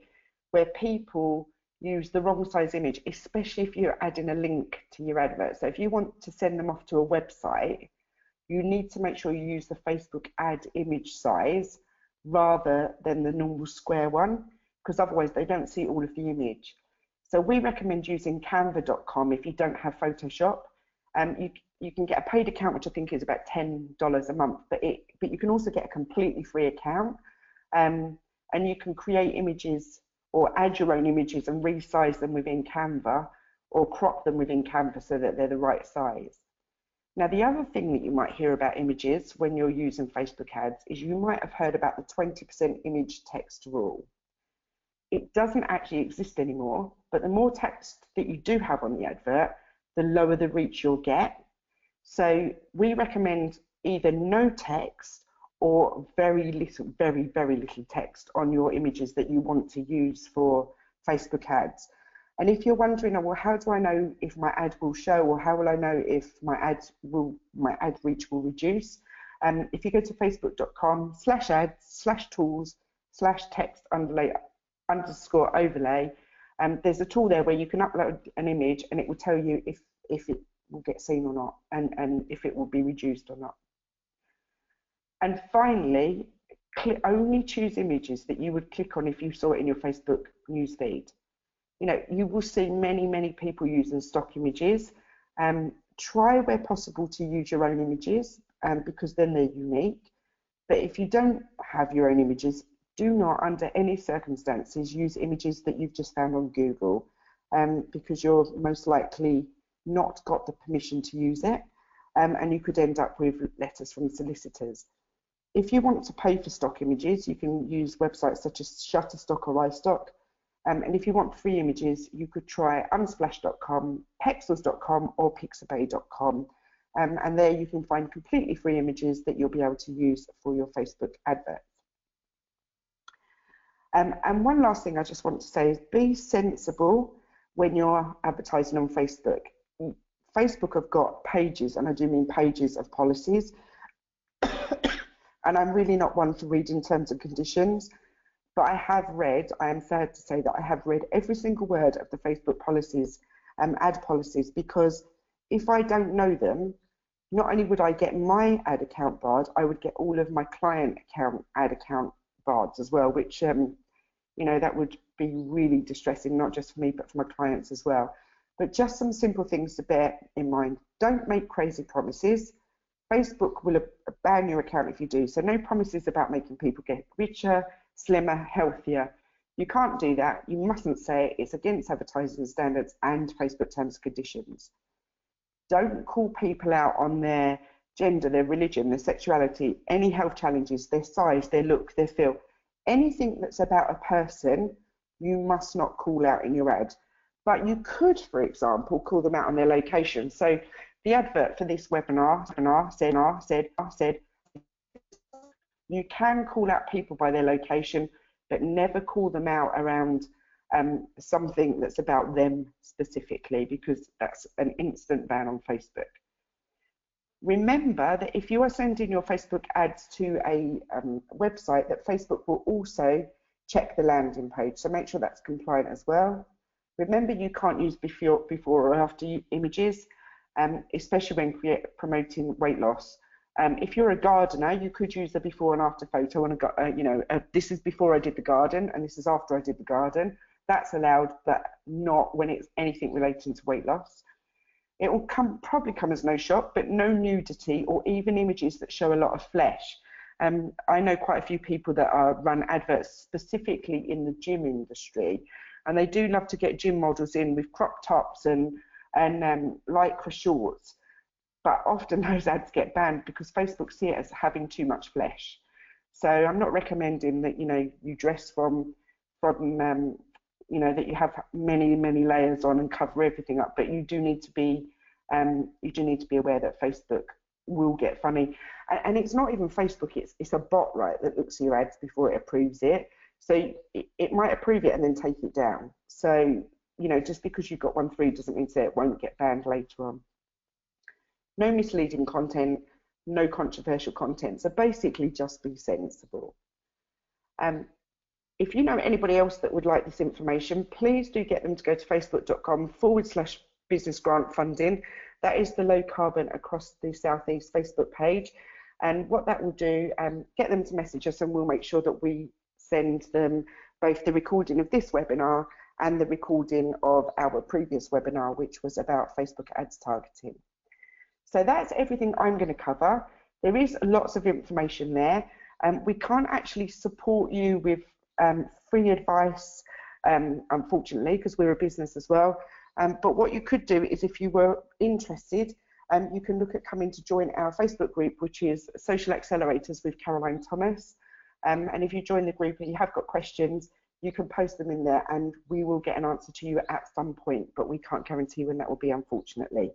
where people use the wrong size image, especially if you're adding a link to your advert. So if you want to send them off to a website, you need to make sure you use the Facebook ad image size rather than the normal square one, because otherwise they don't see all of the image. So we recommend using canva.com if you don't have Photoshop. You can get a paid account, which I think is about $10 a month, but you can also get a completely free account, and you can create images or add your own images and resize them within Canva, or crop them within Canva so that they're the right size. Now, the other thing that you might hear about images when you're using Facebook ads is you might have heard about the 20% image text rule. It doesn't actually exist anymore, but the more text that you do have on the advert, the lower the reach you'll get. So we recommend either no text or very little, very, very little text on your images that you want to use for Facebook ads. And if you're wondering, oh, well, how do I know if my ad will show, or how will I know if my ad reach will reduce? If you go to facebook.com/ads/tools/text_overlay, there's a tool there where you can upload an image and it will tell you if it will get seen or not, and if it will be reduced or not. And finally, only choose images that you would click on if you saw it in your Facebook newsfeed. You will see many, many people using stock images. Try where possible to use your own images, because then they're unique. But if you don't have your own images, do not, under any circumstances, use images that you've just found on Google, because you're most likely not got the permission to use it, and you could end up with letters from solicitors. If you want to pay for stock images, you can use websites such as Shutterstock or iStock. And if you want free images, you could try unsplash.com, pexels.com, or pixabay.com. And there you can find completely free images that you'll be able to use for your Facebook adverts. And one last thing I just want to say is be sensible when you're advertising on Facebook. Facebook have got pages, and I do mean pages of policies. And I'm really not one for reading terms and conditions, but I am sad to say that I have read every single word of the Facebook policies, ad policies, because if I don't know them, not only would I get my ad account barred, I would get all of my client ad account barred as well, which, that would be really distressing, not just for me, but for my clients as well. But just some simple things to bear in mind. Don't make crazy promises. Facebook will ban your account if you do. So no promises about making people get richer, slimmer, healthier. You can't do that. You mustn't say it. It's against advertising standards and Facebook terms and conditions. Don't call people out on their gender, their religion, their sexuality, any health challenges, their size, their look, their feel. Anything that's about a person, you must not call out in your ad. but you could, for example, call them out on their location. So the advert for this webinar said you can call out people by their location, but never call them out around something that's about them specifically, because that's an instant ban on Facebook. Remember that if you are sending your Facebook ads to a website, that Facebook will also check the landing page, so make sure that's compliant as well. Remember, you can't use before or after images, especially when promoting weight loss. If you're a gardener, you could use the before and after photo on this is before I did the garden and this is after I did the garden. That's allowed, but not when it's anything relating to weight loss. It will probably come as no shock, but no nudity or even images that show a lot of flesh. I know quite a few people that run adverts specifically in the gym industry, and they do love to get gym models in with crop tops and lycra shorts, but often those ads get banned because Facebook see it as having too much flesh. So I'm not recommending that you dress from that you have many layers on and cover everything up, but you do need to be aware that Facebook will get funny. And it's not even Facebook, it's a bot, right, that looks at your ads before it approves it. So it might approve it and then take it down. So just because you've got one through doesn't mean that it won't get banned later on. No misleading content, no controversial content. So basically just be sensible. If you know anybody else that would like this information, please do get them to go to facebook.com/business grant funding. That is the Low Carbon Across the Southeast Facebook page. And what that will do, get them to message us, and we'll make sure that we send them both the recording of this webinar and the recording of our previous webinar, which was about Facebook ads targeting. So that's everything I'm going to cover. There is lots of information there. We can't actually support you with free advice, unfortunately, because we're a business as well. But what you could do is, if you were interested, you can look at coming to join our Facebook group, which is Social Accelerators with Caroline Thomas. And if you join the group and you have got questions, you can post them in there and we will get an answer to you at some point, but we can't guarantee when that will be, unfortunately.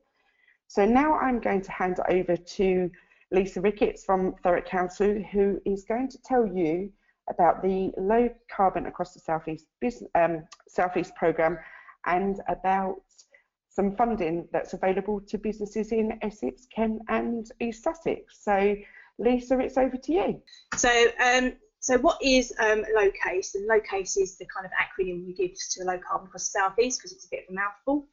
So now I'm going to hand over to Lisa Ricketts from Thurrock Council, who is going to tell you about the Low Carbon Across the Southeast programme and about some funding that's available to businesses in Essex, Kent and East Sussex. So Lisa, it's over to you. So what is LoCASE? And LoCASE is the kind of acronym we give to Low Carbon Across the Southeast, because it's a bit of a mouthful.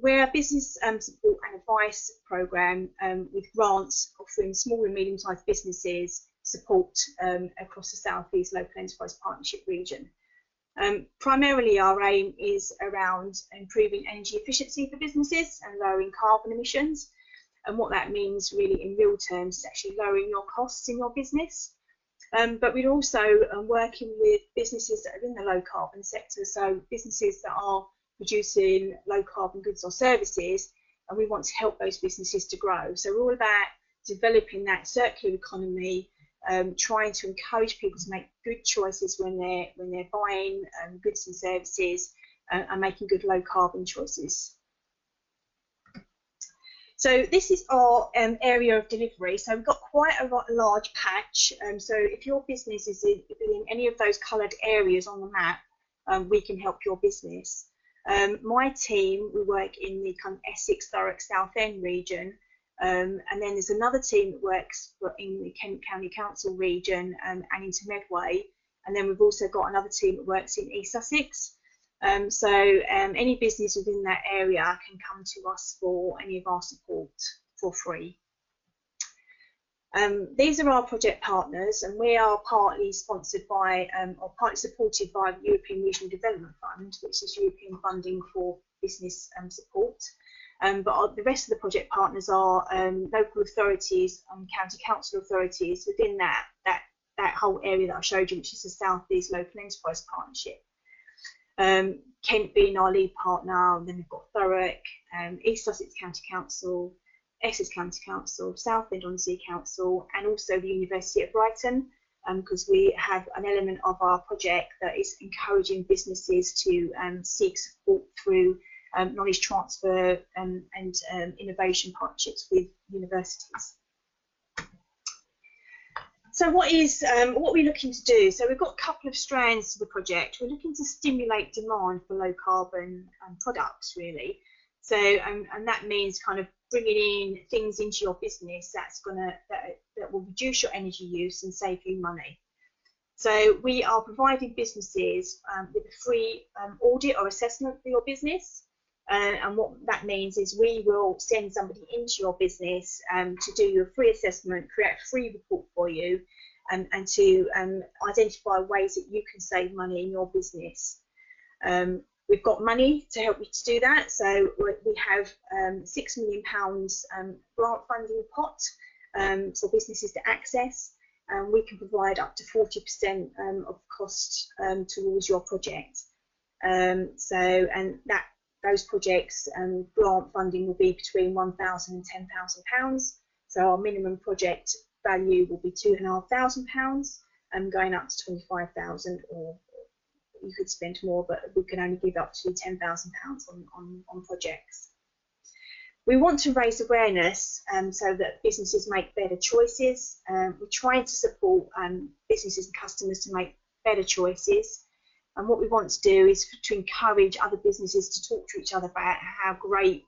We're a business support and advice programme with grants offering small and medium-sized businesses support across the Southeast Local Enterprise Partnership region. Primarily our aim is around improving energy efficiency for businesses and lowering carbon emissions. And what that means really in real terms is actually lowering your costs in your business. But we're also working with businesses that are in the low carbon sector, so businesses that are producing low carbon goods or services, and we want to help those businesses to grow. So we're all about developing that circular economy, trying to encourage people to make good choices when they're buying goods and services, and making good low carbon choices. So this is our area of delivery. So we've got quite a large patch. So if your business is in any of those coloured areas on the map, we can help your business. My team, we work in the kind of Essex, Thurrock, Southend region, and then there's another team that works in the Kent County Council region and into Medway, and then we've also got another team that works in East Sussex. So any business within that area can come to us for any of our support for free. These are our project partners, and we are partly sponsored by or partly supported by the European Regional Development Fund, which is European funding for business support. But the rest of the project partners are local authorities and county council authorities within that whole area that I showed you, which is the South East Local Enterprise Partnership. Kent being our lead partner, and then we've got Thurrock, East Sussex County Council, Essex County Council, Southend-on-Sea Council, and also the University of Brighton. because we have an element of our project that is encouraging businesses to seek support through knowledge transfer and innovation partnerships with universities. So what are we looking to do? So we've got a couple of strands to the project. We're looking to stimulate demand for low carbon products, really. So and that means kind of bringing in things into your business that will reduce your energy use and save you money. So we are providing businesses with a free audit or assessment for your business. And what that means is we will send somebody into your business to do your free assessment, create a free report for you, and to identify ways that you can save money in your business. We've got money to help you to do that. So we have £6 million grant funding pot for businesses to access. We can provide up to 40% of cost towards your project. Those projects grant funding will be between £1,000 and £10,000. So our minimum project value will be £2,500, going up to £25,000, or you could spend more, but we can only give up to £10,000 on projects. We want to raise awareness so that businesses make better choices. We're trying to support businesses and customers to make better choices. And what we want to do is to encourage other businesses to talk to each other about how great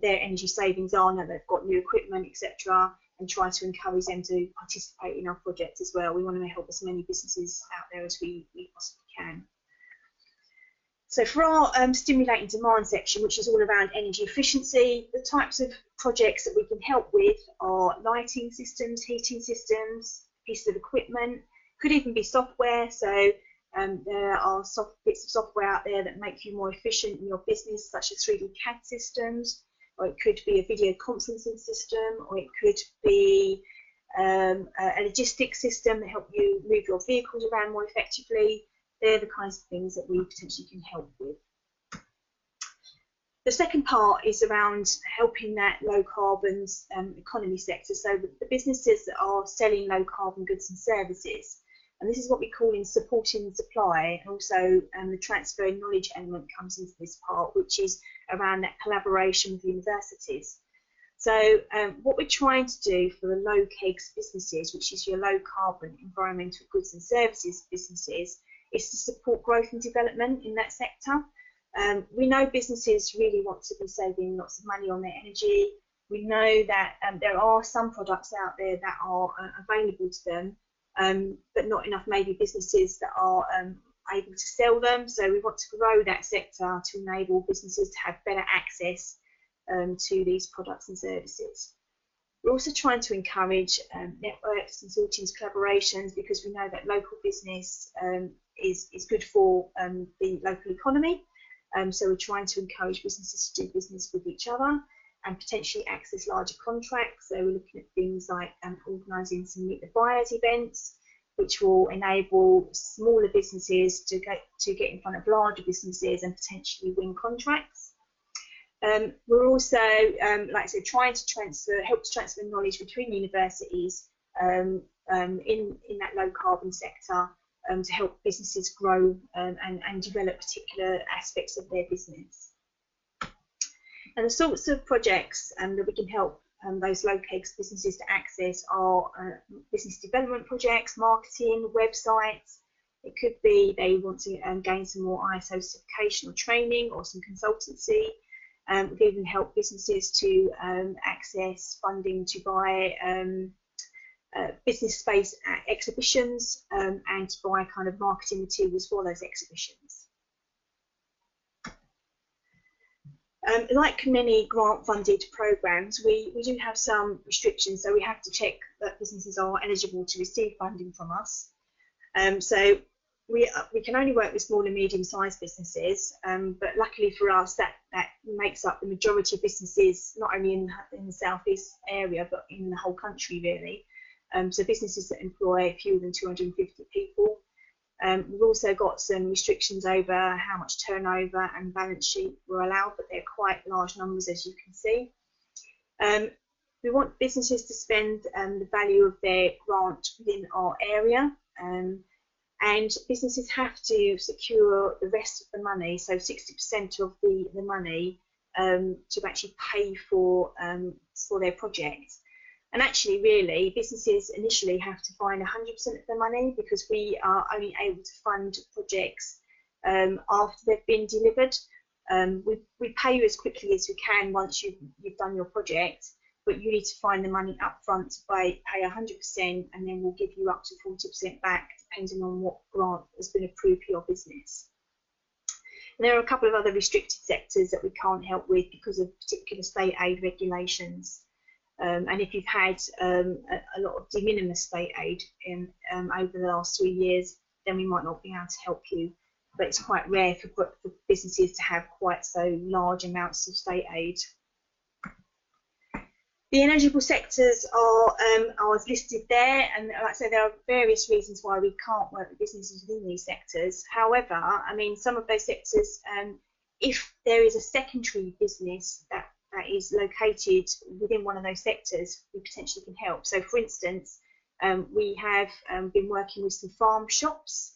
their energy savings are now they've got new equipment, etc., and try to encourage them to participate in our project as well. We want to help as many businesses out there as we possibly can. So for our stimulating demand section, which is all around energy efficiency, the types of projects that we can help with are lighting systems, heating systems, pieces of equipment, could even be software. So there are bits of software out there that make you more efficient in your business, such as 3D CAD systems, or it could be a video conferencing system, or it could be a logistics system that help you move your vehicles around more effectively. They're the kinds of things that we potentially can help with. The second part is around helping that low carbon economy sector, so the businesses that are selling low carbon goods and services. And this is what we call in supporting supply, and also the transfer and knowledge element comes into this part, which is around that collaboration with universities. So what we're trying to do for the LoCASE businesses, which is your low carbon environmental goods and services businesses, is to support growth and development in that sector. We know businesses really want to be saving lots of money on their energy. We know that there are some products out there that are available to them, but not enough maybe businesses that are able to sell them. So we want to grow that sector to enable businesses to have better access to these products and services. We're also trying to encourage networks, consortiums, collaborations, because we know that local business is good for the local economy. So we're trying to encourage businesses to do business with each other and potentially access larger contracts. So we're looking at things like organising some Meet the Buyers events, which will enable smaller businesses to get in front of larger businesses and potentially win contracts. We're also, like I said, trying to help to transfer knowledge between universities in that low carbon sector to help businesses grow and develop particular aspects of their business. And the sorts of projects that we can help those LoCASE businesses to access are business development projects, marketing, websites. It could be they want to gain some more ISO certification or training, or some consultancy. We can even help businesses to access funding to buy business space at exhibitions and to buy kind of marketing materials for those exhibitions. Like many grant-funded programs, we do have some restrictions, so we have to check that businesses are eligible to receive funding from us. So we can only work with small and medium-sized businesses, but luckily for us, that makes up the majority of businesses, not only in the South East area, but in the whole country, really. So businesses that employ fewer than 250 people. We've also got some restrictions over how much turnover and balance sheet we're allowed, but they're quite large numbers, as you can see. We want businesses to spend the value of their grant within our area, and businesses have to secure the rest of the money, so 60% of the money, to actually pay for their project. And actually, really, businesses initially have to find 100% of the money, because we are only able to fund projects after they've been delivered. We pay you as quickly as we can once you've done your project, but you need to find the money up front to pay 100%, and then we'll give you up to 40% back, depending on what grant has been approved for your business. And there are a couple of other restricted sectors that we can't help with because of particular state aid regulations. And if you've had a lot of de minimis state aid over the last 3 years, then we might not be able to help you. But it's quite rare for businesses to have quite so large amounts of state aid. The ineligible sectors are listed there, and like I say, there are various reasons why we can't work with businesses within these sectors. However, I mean, some of those sectors, if there is a secondary business that is located within one of those sectors, we potentially can help. So, for instance, we have been working with some farm shops.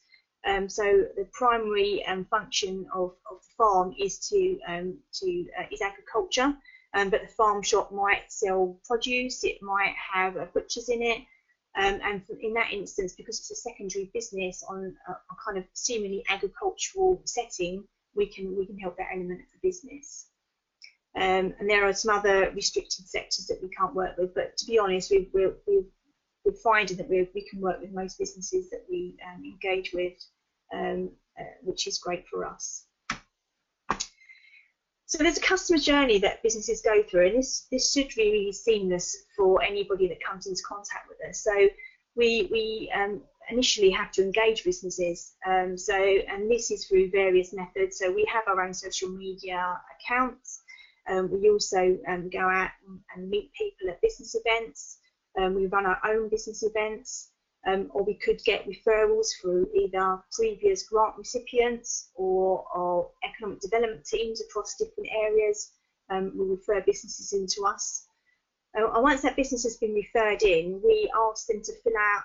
So the primary function of the farm is is agriculture. But the farm shop might sell produce, it might have butchers in it, and in that instance, because it's a secondary business on a kind of seemingly agricultural setting, we can help that element of the business. And there are some other restricted sectors that we can't work with, but to be honest, we're finding that we can work with most businesses that we engage with, which is great for us. So there's a customer journey that businesses go through, and this should really be seamless for anybody that comes into contact with us. So we initially have to engage businesses, and this is through various methods. So we have our own social media accounts. We also go out and meet people at business events. We run our own business events. Or we could get referrals through either previous grant recipients or economic development teams across different areas. Will refer businesses into us. And once that business has been referred in, we ask them to fill out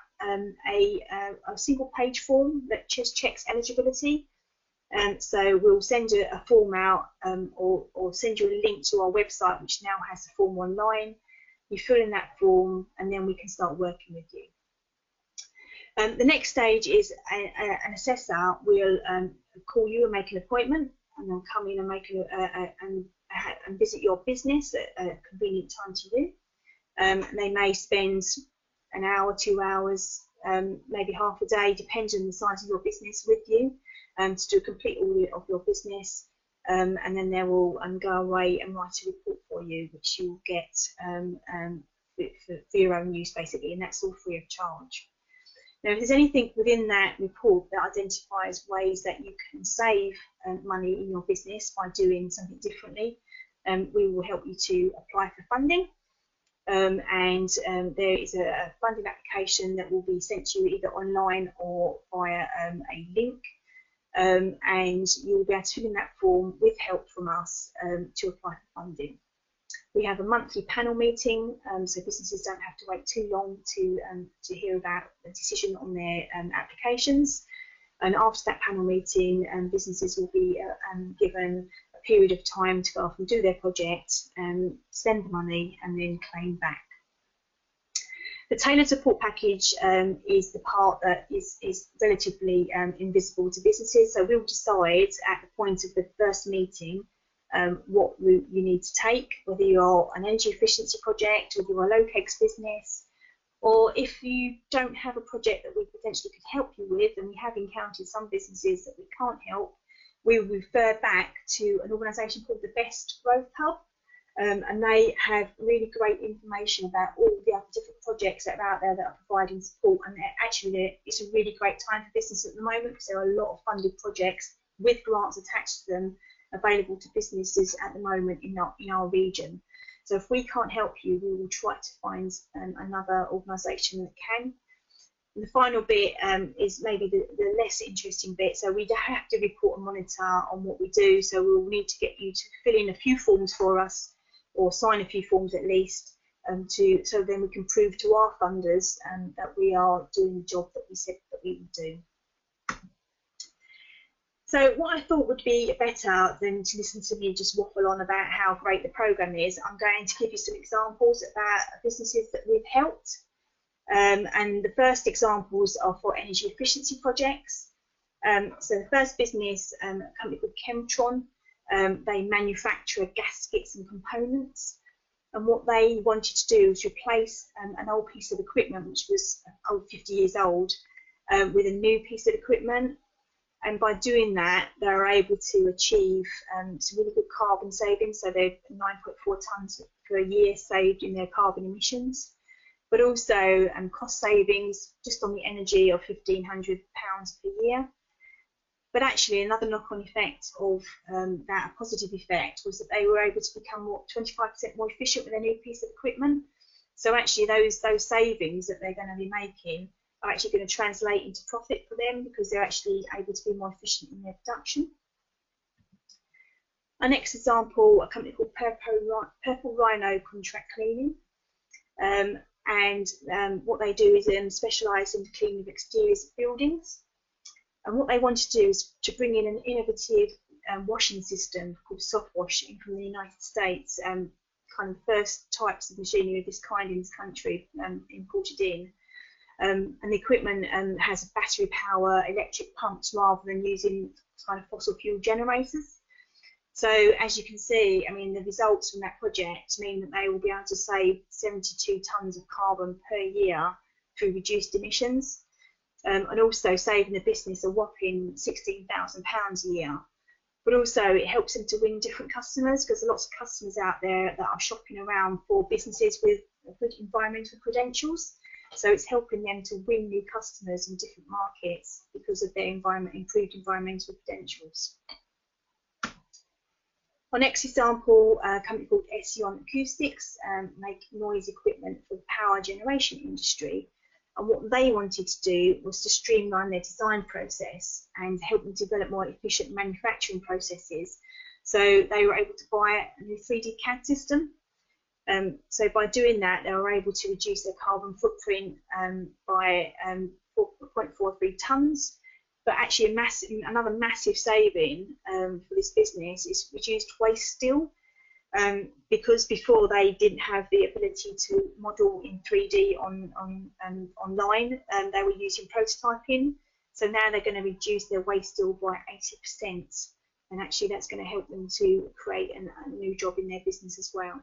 a single page form that just checks eligibility. So we'll send a form out, or send you a link to our website, which now has the form online. You fill in that form, and then we can start working with you. The next stage is an assessor will call you and make an appointment, and they'll come in and make and visit your business at a convenient time to you. They may spend an hour, 2 hours, maybe half a day, depending on the size of your business, with you, to do a complete audit of your business, and then they will go away and write a report for you, which you'll get for your own use, basically, and that's all free of charge. Now, if there's anything within that report that identifies ways that you can save money in your business by doing something differently, we will help you to apply for funding. And there is a funding application that will be sent to you either online or via a link. And you will be able to fill in that form with help from us to apply for funding. We have a monthly panel meeting, so businesses don't have to wait too long to hear about the decision on their applications. And after that panel meeting, businesses will be given a period of time to go off and do their project, spend the money, and then claim back. The tailored support package is the part that is relatively invisible to businesses. So we'll decide at the point of the first meeting what route you need to take, whether you're an energy efficiency project, whether you're a LoCASE business, or if you don't have a project that we potentially could help you with, and we have encountered some businesses that we can't help, we will refer back to an organisation called the Best Growth Hub, and they have really great information about all the other different projects that are out there that are providing support. And actually, it's a really great time for business at the moment, because there are a lot of funded projects with grants attached to them available to businesses at the moment in our region. So if we can't help you, we will try to find another organisation that can. And the final bit is maybe the less interesting bit. So we have to report and monitor on what we do. So we'll need to get you to fill in a few forms for us, or sign a few forms at least, so then we can prove to our funders that we are doing the job that we said that we would do. So what I thought would be better than to listen to me just waffle on about how great the programme is, I'm going to give you some examples about businesses that we've helped. And the first examples are for energy efficiency projects. So the first business, a company called Chemtron, they manufacture gaskets and components. And what they wanted to do was replace an old piece of equipment, which was 50 years old, with a new piece of equipment. And by doing that, they're able to achieve some really good carbon savings. So they're 9.4 tonnes per year saved in their carbon emissions, but also cost savings just on the energy of £1,500 per year. But actually, another knock-on effect of that positive effect was that they were able to become 25% more efficient with their new piece of equipment. So actually, those savings that they're going to be making are actually going to translate into profit for them because they're actually able to be more efficient in their production. Our next example, a company called Purple Rhino Contract Cleaning. What they do is specialise in the cleaning of exteriors of buildings. And what they want to do is to bring in an innovative washing system called soft washing from the United States, kind of the first types of machinery of this kind in this country imported in. And the equipment has battery power, electric pumps rather than using kind of fossil fuel generators. So as you can see, I mean, the results from that project mean that they will be able to save 72 tonnes of carbon per year through reduced emissions, and also saving the business a whopping £16,000 a year. But also it helps them to win different customers because there are lots of customers out there that are shopping around for businesses with good environmental credentials. So it's helping them to win new customers in different markets because of their improved environmental credentials. Our next example, a company called Ession Acoustics, make noise equipment for the power generation industry. And what they wanted to do was to streamline their design process and help them develop more efficient manufacturing processes. So they were able to buy a new 3D CAD system. So by doing that, they were able to reduce their carbon footprint by 4.43 tonnes. But actually, another massive saving for this business is reduced waste steel. Because before they didn't have the ability to model in 3D online, they were using prototyping. So now they're going to reduce their waste steel by 80%. And actually, that's going to help them to create a new job in their business as well.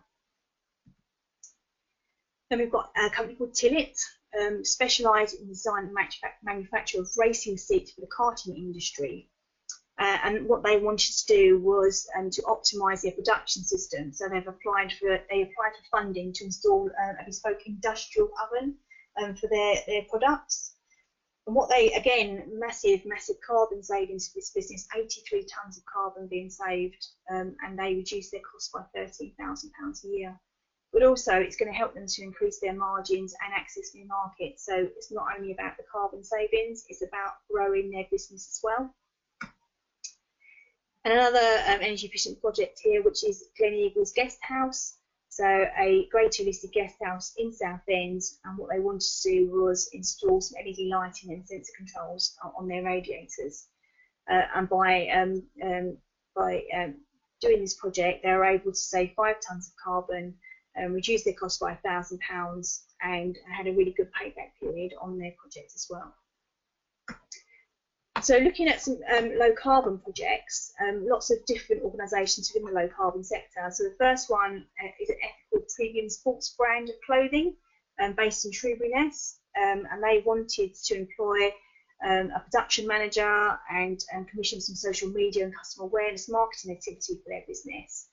Then we've got a company called Tillit, specialised in design and manufacture of racing seats for the karting industry. And what they wanted to do was to optimise their production system. So they applied for funding to install a bespoke industrial oven for their products. And what they, again, massive carbon savings for this business, 83 tonnes of carbon being saved, and they reduced their cost by £13,000 a year. But also it's going to help them to increase their margins and access new markets. So it's not only about the carbon savings, it's about growing their business as well. And another energy efficient project here, which is Gleneagles Guest House. So a greater listed guest house in Southend, and what they wanted to do was install some LED lighting and sensor controls on their radiators. And by doing this project, they were able to save 5 tonnes of carbon, reduce their cost by £1,000, and had a really good payback period on their project as well. So looking at some low carbon projects, lots of different organisations within the low carbon sector. So the first one is an ethical premium sports brand of clothing based in Shrewsbury-Ness, and they wanted to employ a production manager and commission some social media and customer awareness marketing activity for their business.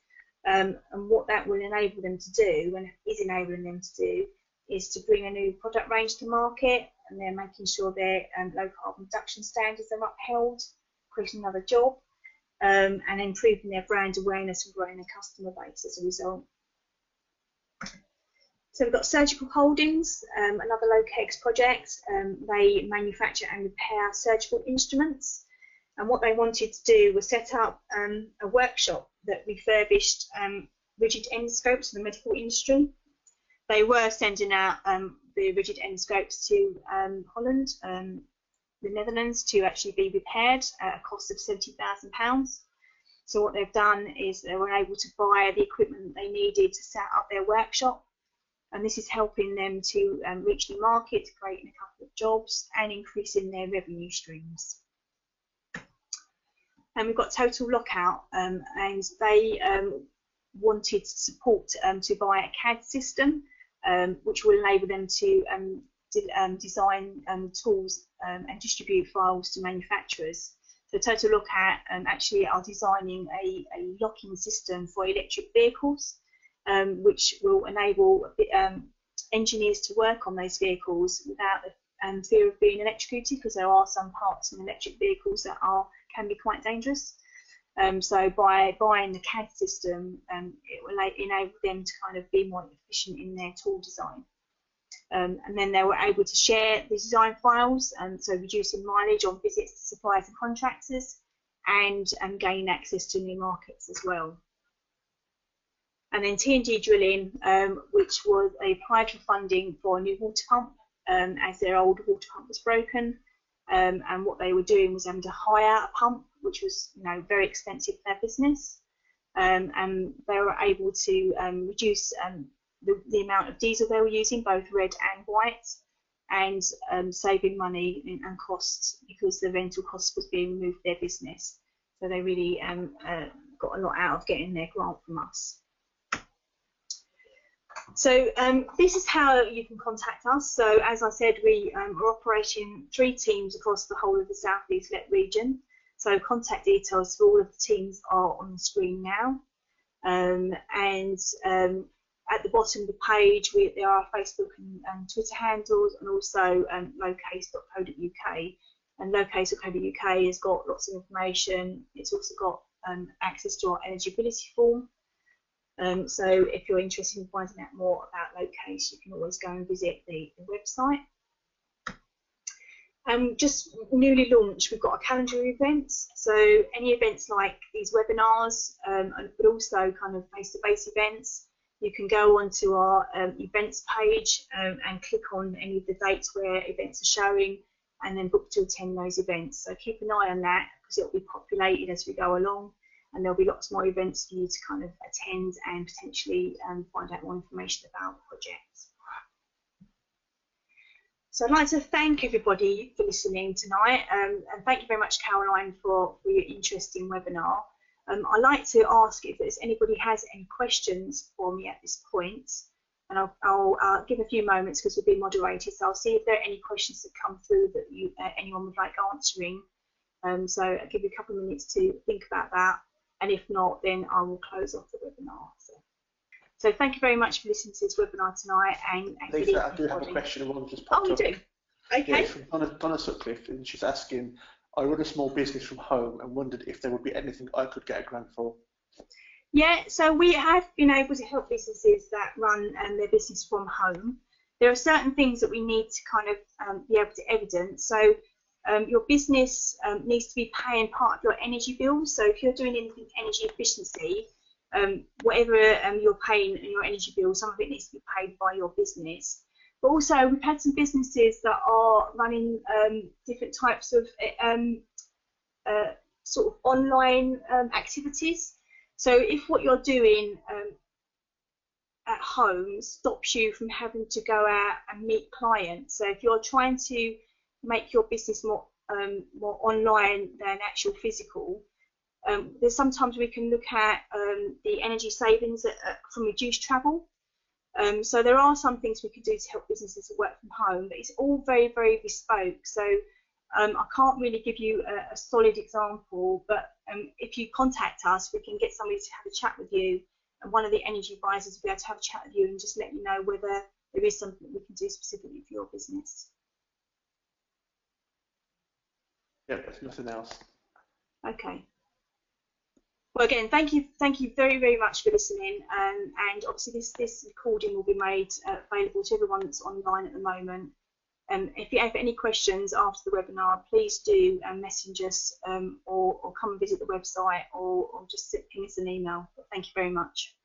And what that will enable them to do, and is enabling them to do, is to bring a new product range to market, and they're making sure their low carbon production standards are upheld, creating another job, and improving their brand awareness and growing their customer base as a result. So we've got Surgical Holdings, another LoCASE project. They manufacture and repair surgical instruments, and what they wanted to do was set up a workshop that refurbished rigid endoscopes for the medical industry. They were sending out the rigid endoscopes to Holland, the Netherlands, to actually be repaired at a cost of £70,000. So what they've done is they were able to buy the equipment they needed to set up their workshop, and this is helping them to reach new markets, creating a couple of jobs and increasing their revenue streams. And we've got Total Lockout, and they wanted support to buy a CAD system, which will enable them to design tools and distribute files to manufacturers. So Total Lockout actually are designing a locking system for electric vehicles, which will enable engineers to work on those vehicles without the fear of being electrocuted, because there are some parts in electric vehicles that can be quite dangerous. So by buying the CAD system, it will enable them to kind of be more efficient in their tool design. And then they were able to share the design files, so reducing mileage on visits to suppliers and contractors, and gain access to new markets as well. And then T&G Drilling, which was they applied for funding for a new water pump, as their old water pump was broken, and what they were doing was having to hire a pump, which was very expensive for their business, and they were able to reduce the amount of diesel they were using, both red and white, and saving money and costs, because the rental cost was being removed their business. So they really got a lot out of getting their grant from us. So this is how you can contact us. So as I said, we are operating 3 teams across the whole of the South East region. So contact details for all of the teams are on the screen now. At the bottom of the page, there are Facebook and Twitter handles, and also LoCASE.co.uk. And LoCASE.co.uk has got lots of information. It's also got access to our eligibility form. So if you're interested in finding out more about LoCASE, you can always go and visit the website. Just newly launched, we've got a calendar of events. So any events like these webinars, but also kind of face-to-face events, you can go onto our events page and click on any of the dates where events are showing, and then book to attend those events. So keep an eye on that, because it will be populated as we go along, and there'll be lots more events for you to kind of attend and potentially find out more information about projects. So I'd like to thank everybody for listening tonight, and thank you very much, Caroline, for your interesting webinar. I'd like to ask if there's anybody has any questions for me at this point, and I'll give a few moments because we'll be moderated. So I'll see if there are any questions that come through that anyone would like answering. So I'll give you a couple of minutes to think about that, and if not, then I will close off the webinar. So thank you very much for listening to this webinar tonight. And Lisa, I do have a question. One just popped you up. do? Okay. Yeah, it's from Donna Sutcliffe, and she's asking, I run a small business from home and wondered if there would be anything I could get a grant for. Yeah, so we have been able to help businesses that run their business from home. There are certain things that we need to kind of be able to evidence. So your business needs to be paying part of your energy bills. So if you're doing anything energy efficiency, whatever you're paying in your energy bill, some of it needs to be paid by your business. But also, we've had some businesses that are running different types of sort of online activities. So if what you're doing at home stops you from having to go out and meet clients, so if you're trying to make your business more online than actual physical, there's sometimes we can look at the energy savings from reduced travel. So there are some things we can do to help businesses work from home, but it's all very, very bespoke. So I can't really give you a solid example, but if you contact us, we can get somebody to have a chat with you, and one of the energy advisors will be able to have a chat with you and just let you know whether there is something that we can do specifically for your business. Yeah, there's nothing else. Okay. Well, again, thank you very, very much for listening. And obviously, this recording will be made available to everyone that's online at the moment. If you have any questions after the webinar, please do message us or come and visit the website, or just ping us an email. But thank you very much.